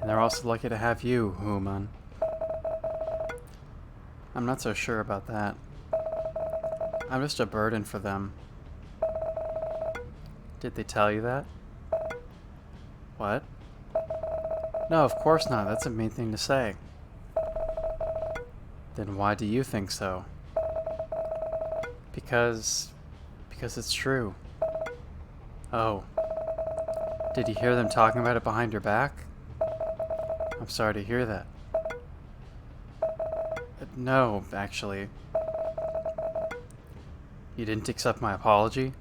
S1: And they're also lucky to have you, Human. I'm not so sure about that. I'm just a burden for them. Did they tell you that? What? No, of course not. That's a mean thing to say. Then why do you think so? Because it's true. Oh. Did you hear them talking about it behind your back? I'm sorry to hear that. No, actually. You didn't accept my apology?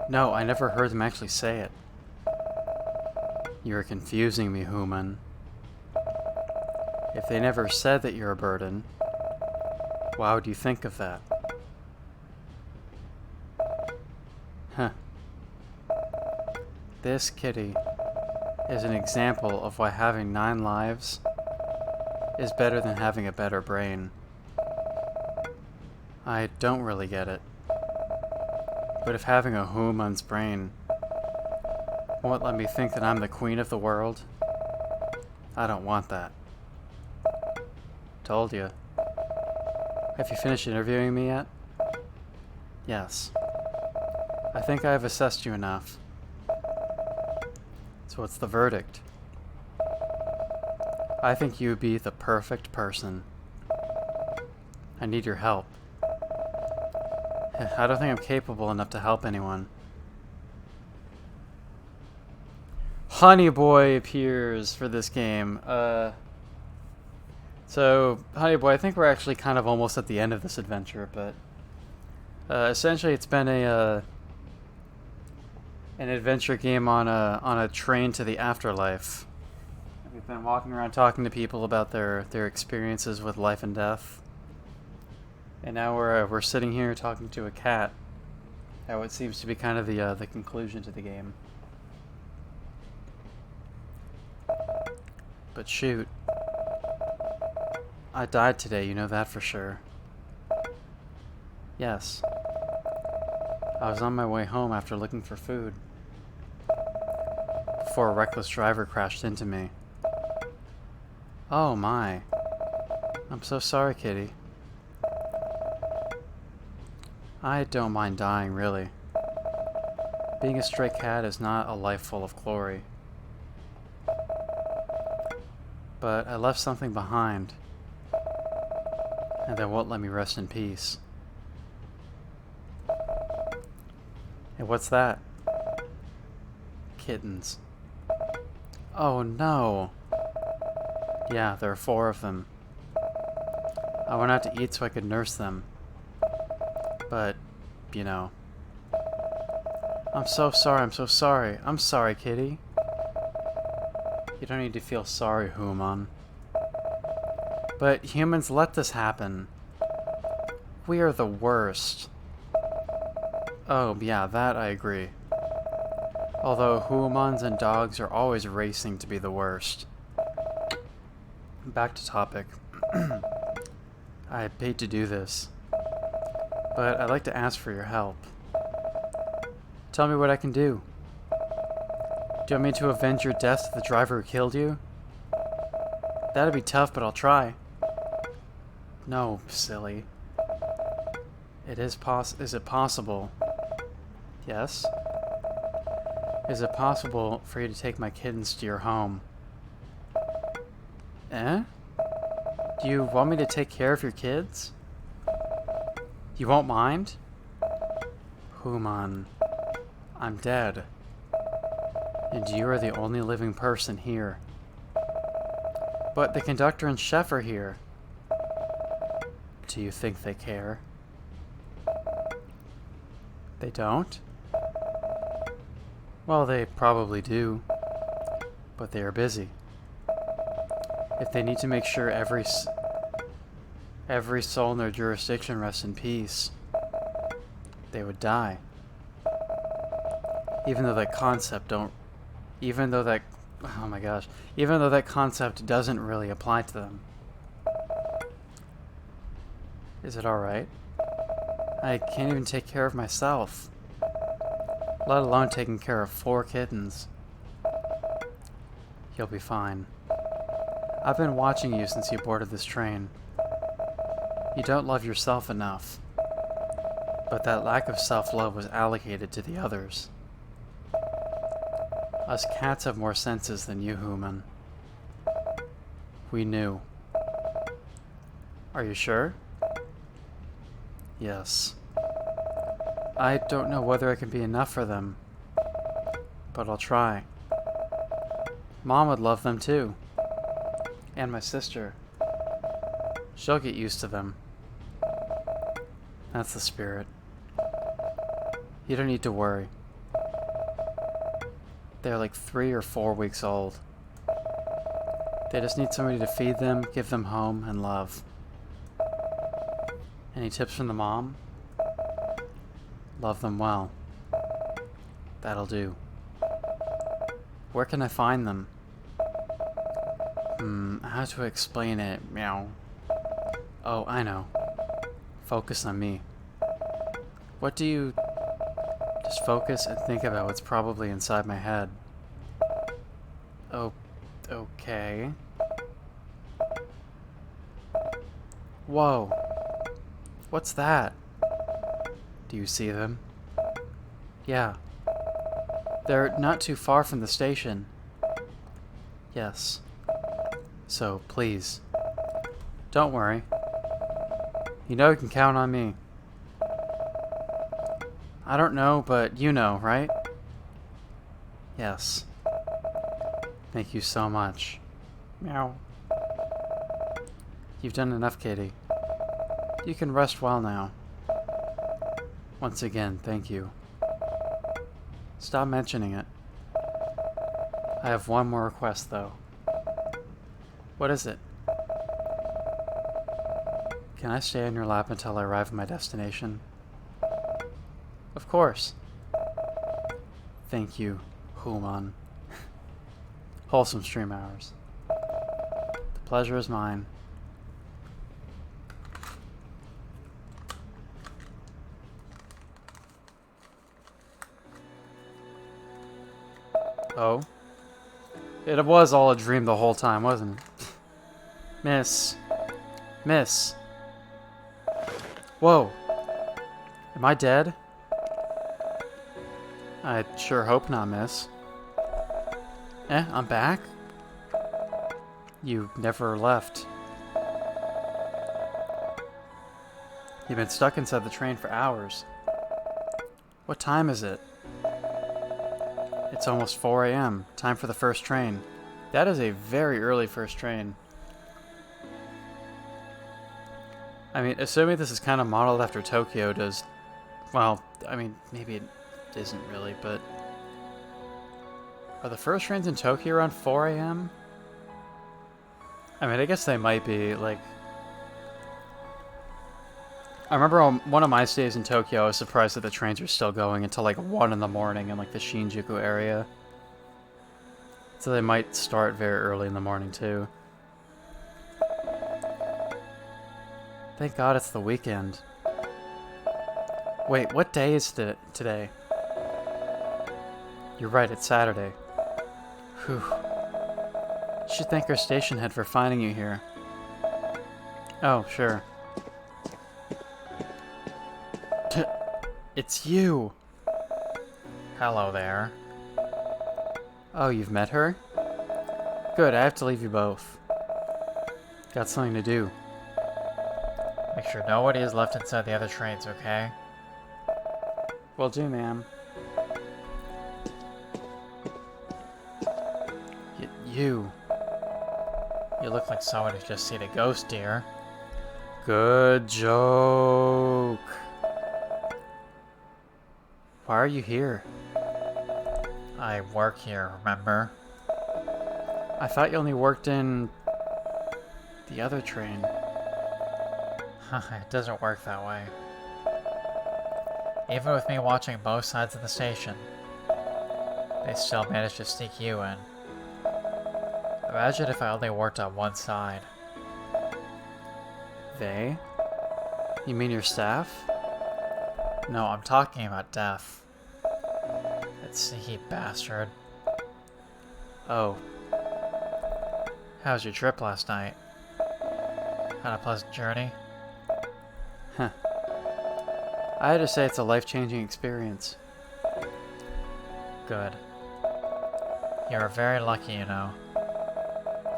S1: No, I never heard them actually say it. You're confusing me, Human. If they never said that you're a burden, why would you think of that? Huh. This kitty is an example of why having 9 lives is better than having a better brain. I don't really get it. But if having a human's brain won't let me think that I'm the queen of the world, I don't want that. Told you. Have you finished interviewing me yet? Yes. I think I have assessed you enough. So what's the verdict? I think you would be the perfect person. I need your help. I don't think I'm capable enough to help anyone. Honey Boy appears for this game. So, Honey Boy, I think we're actually kind of almost at the end of this adventure, but essentially it's been an adventure game on a train to the afterlife. We've been walking around talking to people about their experiences with life and death. And now we're sitting here talking to a cat. How it seems to be kind of the conclusion to the game. But shoot, I died today. You know that for sure. Yes. I was on my way home after looking for food before a reckless driver crashed into me. Oh my. I'm so sorry, kitty. I don't mind dying, really. Being a stray cat is not a life full of glory. But I left something behind, and that won't let me rest in peace. Hey, what's that? Kittens. Oh no! Yeah, there are 4 of them. I went out to eat so I could nurse them. But, you know. I'm so sorry, I'm so sorry. I'm sorry, kitty. You don't need to feel sorry, Human. But humans let this happen. We are the worst. Oh, yeah, that I agree. Although humans and dogs are always racing to be the worst. Back to topic. I hate to do this, but I'd like to ask for your help. Tell me what I can do. Do you want me to avenge your death to the driver who killed you? That'd be tough, but I'll try. No, silly. Is it possible Yes? Is it possible for you to take my kittens to your home? Eh? Do you want me to take care of your kids? You won't mind? Human, I'm dead. And you are the only living person here. But the conductor and chef are here. Do you think they care? They don't? Well, they probably do. But they are busy. If they need to make sure every soul in their jurisdiction rests in peace, they would die. Even though that concept doesn't really apply to them. Is it alright? I can't even take care of myself, let alone taking care of 4 kittens. You'll be fine. I've been watching you since you boarded this train. You don't love yourself enough, but that lack of self-love was allocated to the others. Us cats have more senses than you human. We knew. Are you sure? Yes. I don't know whether I can be enough for them, but I'll try. Mom would love them too. And my sister. She'll get used to them. That's the spirit. You don't need to worry. They're like 3 or 4 weeks old. They just need somebody to feed them, give them home, and love. Any tips from the mom? Love them well. That'll do. Where can I find them? How to explain it? Meow. Oh, I know. Focus on me. What do you... Just focus and think about what's probably inside my head. Oh, okay. Whoa. What's that? Do you see them? Yeah. They're not too far from the station. Yes. So, please. Don't worry. You know you can count on me. I don't know, but you know, right? Yes. Thank you so much. Meow. You've done enough, Kitty. You can rest well now. Once again, thank you. Stop mentioning it. I have one more request, though. What is it? Can I stay on your lap until I arrive at my destination? Of course. Thank you, Human. Wholesome stream hours. The pleasure is mine. Oh? It was all a dream the whole time, wasn't it? Miss. Miss. Whoa. Am I dead? I sure hope not, miss. I'm back? You never left. You've been stuck inside the train for hours. What time is it? It's almost 4 a.m. Time for the first train. That is a very early first train. I mean, assuming this is kind of modeled after Tokyo does... Well, I mean, maybe it isn't really, but... Are the first trains in Tokyo around 4 a.m.? I mean, I guess they might be, like... I remember on one of my stays in Tokyo, I was surprised that the trains were still going until like 1 in the morning in like the Shinjuku area. So they might start very early in the morning too. Thank God it's the weekend. Wait, what day is today? You're right, it's Saturday. Whew. Should thank our station head for finding you here. Oh, sure. It's you!
S2: Hello there.
S1: Oh, you've met her? Good, I have to leave you both. Got something to do.
S2: Make sure nobody is left inside the other trains, okay?
S1: Will do, ma'am. You.
S2: You look like someone who's just seen a ghost, dear.
S1: Good joke. Why are you here?
S2: I work here, remember?
S1: I thought you only worked in the other train.
S2: It doesn't work that way. Even with me watching both sides of the station, they still managed to sneak you in. Imagine if I only worked on one side.
S1: They? You mean your staff?
S2: No, I'm talking about Death. That sneaky bastard.
S1: Oh,
S2: How was your trip last night? Had a pleasant journey?
S1: huh. I had to say it's a life-changing experience.
S2: Good. You're very lucky, you know.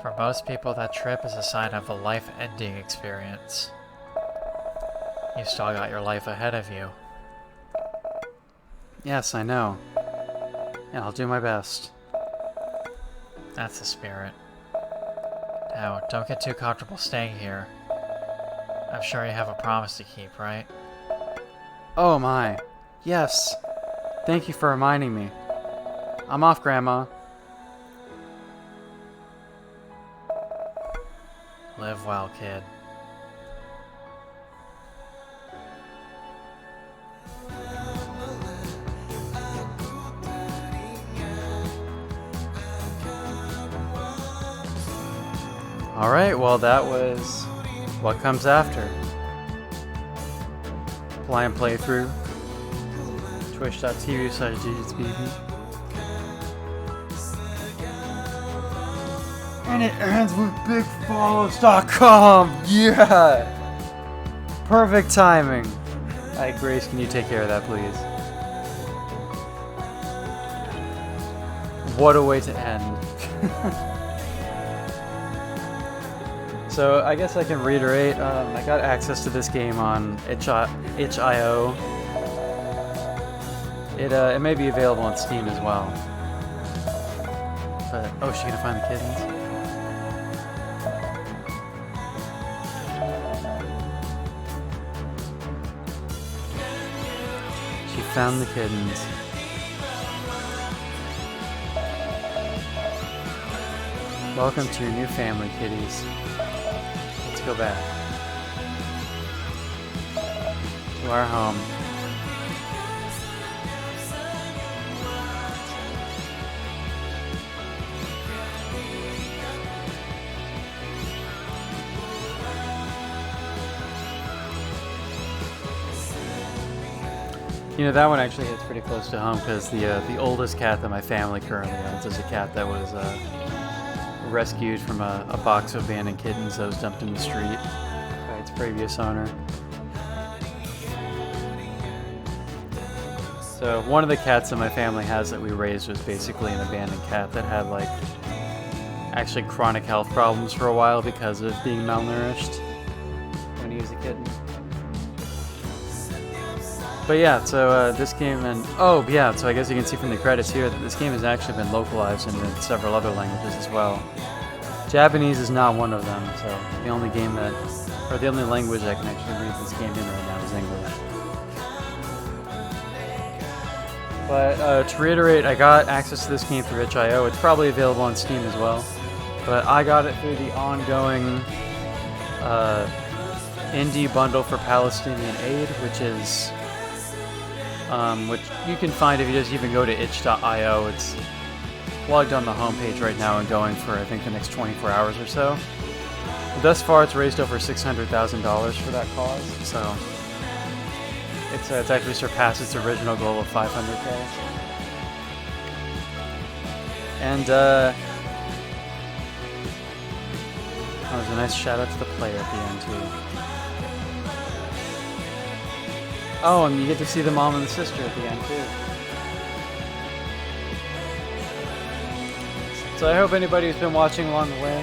S2: For most people, that trip is a sign of a life-ending experience. You still got your life ahead of you.
S1: Yes, I know. And I'll do my best.
S2: That's the spirit. Now, don't get too comfortable staying here. I'm sure you have a promise to keep, right?
S1: Oh my. Yes. Thank you for reminding me. I'm off, Grandma.
S2: Live well, kid.
S1: Alright, well that was What Comes After. Blind playthrough. Twitch.tv/DigitsBB. And it ends with BigFollows.com! Yeah! Perfect timing! Alright, Grace, can you take care of that, please? What a way to end. So I guess I can reiterate, I got access to this game on itch.io. It may be available on Steam as well. But, oh, is she gonna find the kittens? She found the kittens. Welcome to your new family, kitties. Let's go back to our home. You know, that one actually hits pretty close to home because the oldest cat that my family currently owns is a cat that was rescued from a box of abandoned kittens that was dumped in the street by its previous owner. So one of the cats that my family has that we raised was basically an abandoned cat that had like actually chronic health problems for a while because of being malnourished when he was a kitten. But yeah, so this game, and oh yeah, so I guess you can see from the credits here that this game has actually been localized into several other languages as well. Japanese is not one of them, so the only game that, or the only language I can actually read this game in right now is English. But to reiterate, I got access to this game through itch.io. It's probably available on Steam as well, but I got it through the ongoing indie bundle for Palestinian Aid, which is which you can find if you just even go to itch.io. It's plugged on the homepage right now and going for I think the next 24 hours or so. But thus far, it's raised over $600,000 for that cause, so it's actually surpassed its original goal of $500K. And that was a nice shout out to the player at the end too. Oh, and you get to see the mom and the sister at the end too. So I hope anybody who's been watching along the way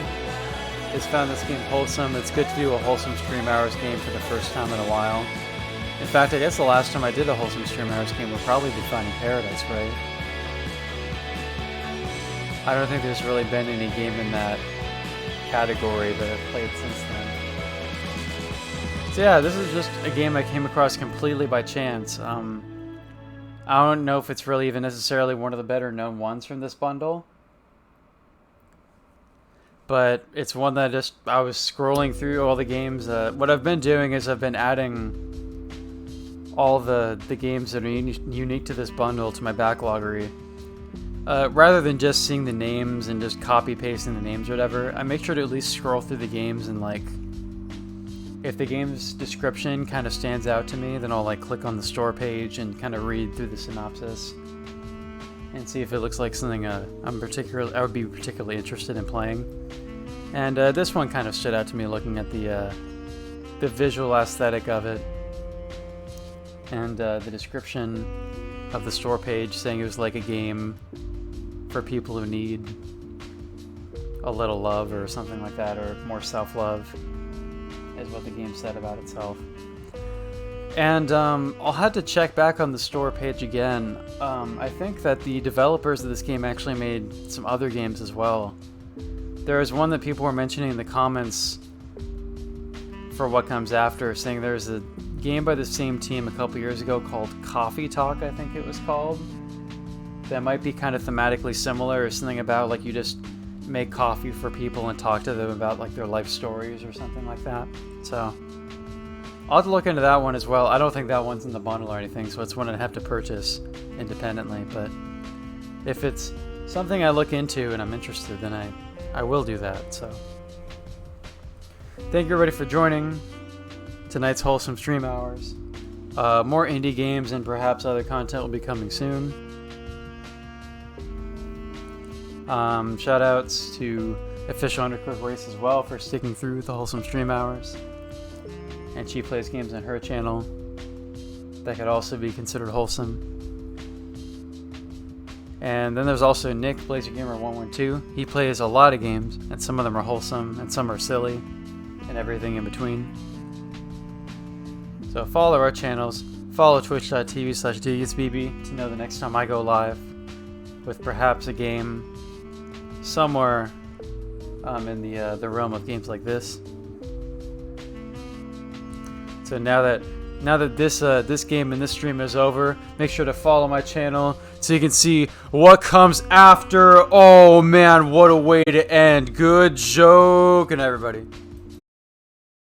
S1: has found this game wholesome. It's good to do a wholesome stream hours game for the first time in a while. In fact, I guess the last time I did a wholesome stream hours game would probably be Finding Paradise, right? I don't think there's really been any game in that category that I've played since then. So yeah, this is just a game I came across completely by chance. I don't know if it's really even necessarily one of the better known ones from this bundle. But it's one that I was scrolling through all the games. What I've been doing is I've been adding all the games that are unique to this bundle to my backloggery. Rather than just seeing the names and just copy pasting the names or whatever, I make sure to at least scroll through the games and like, if the game's description kind of stands out to me, then I'll like click on the store page and kind of read through the synopsis and see if it looks like something I would be particularly interested in playing. And this one kind of stood out to me looking at the visual aesthetic of it and the description of the store page, saying it was like a game for people who need a little love or something like that, or more self-love, is what the game said about itself. And I'll have to check back on the store page again. I think that the developers of this game actually made some other games as well. There is one that people were mentioning in the comments for What Comes After, saying there's a game by the same team a couple years ago called Coffee Talk, I think it was called, that might be kind of thematically similar, or something about like you just make coffee for people and talk to them about like their life stories or something like that. So I'll have to look into that one as well. I don't think that one's in the bundle or anything, so it's one I'd have to purchase independently, but if it's something I look into and I'm interested, then I will do that. So thank you everybody for joining tonight's wholesome stream hours. More indie games and perhaps other content will be coming soon. Shout outs to Official Undercooked Race as well for sticking through the wholesome stream hours. And she plays games on her channel that could also be considered wholesome. And then there's also Nick, BlazerGamer112. He plays a lot of games, and some of them are wholesome, and some are silly, and everything in between. So follow our channels. Follow twitch.tv/DuGetsBB to know the next time I go live with perhaps a game somewhere in the realm of games like this. So now that this game and this stream is over, make sure to follow my channel so you can see what comes after. Oh man, what a way to end. Good joke, and everybody.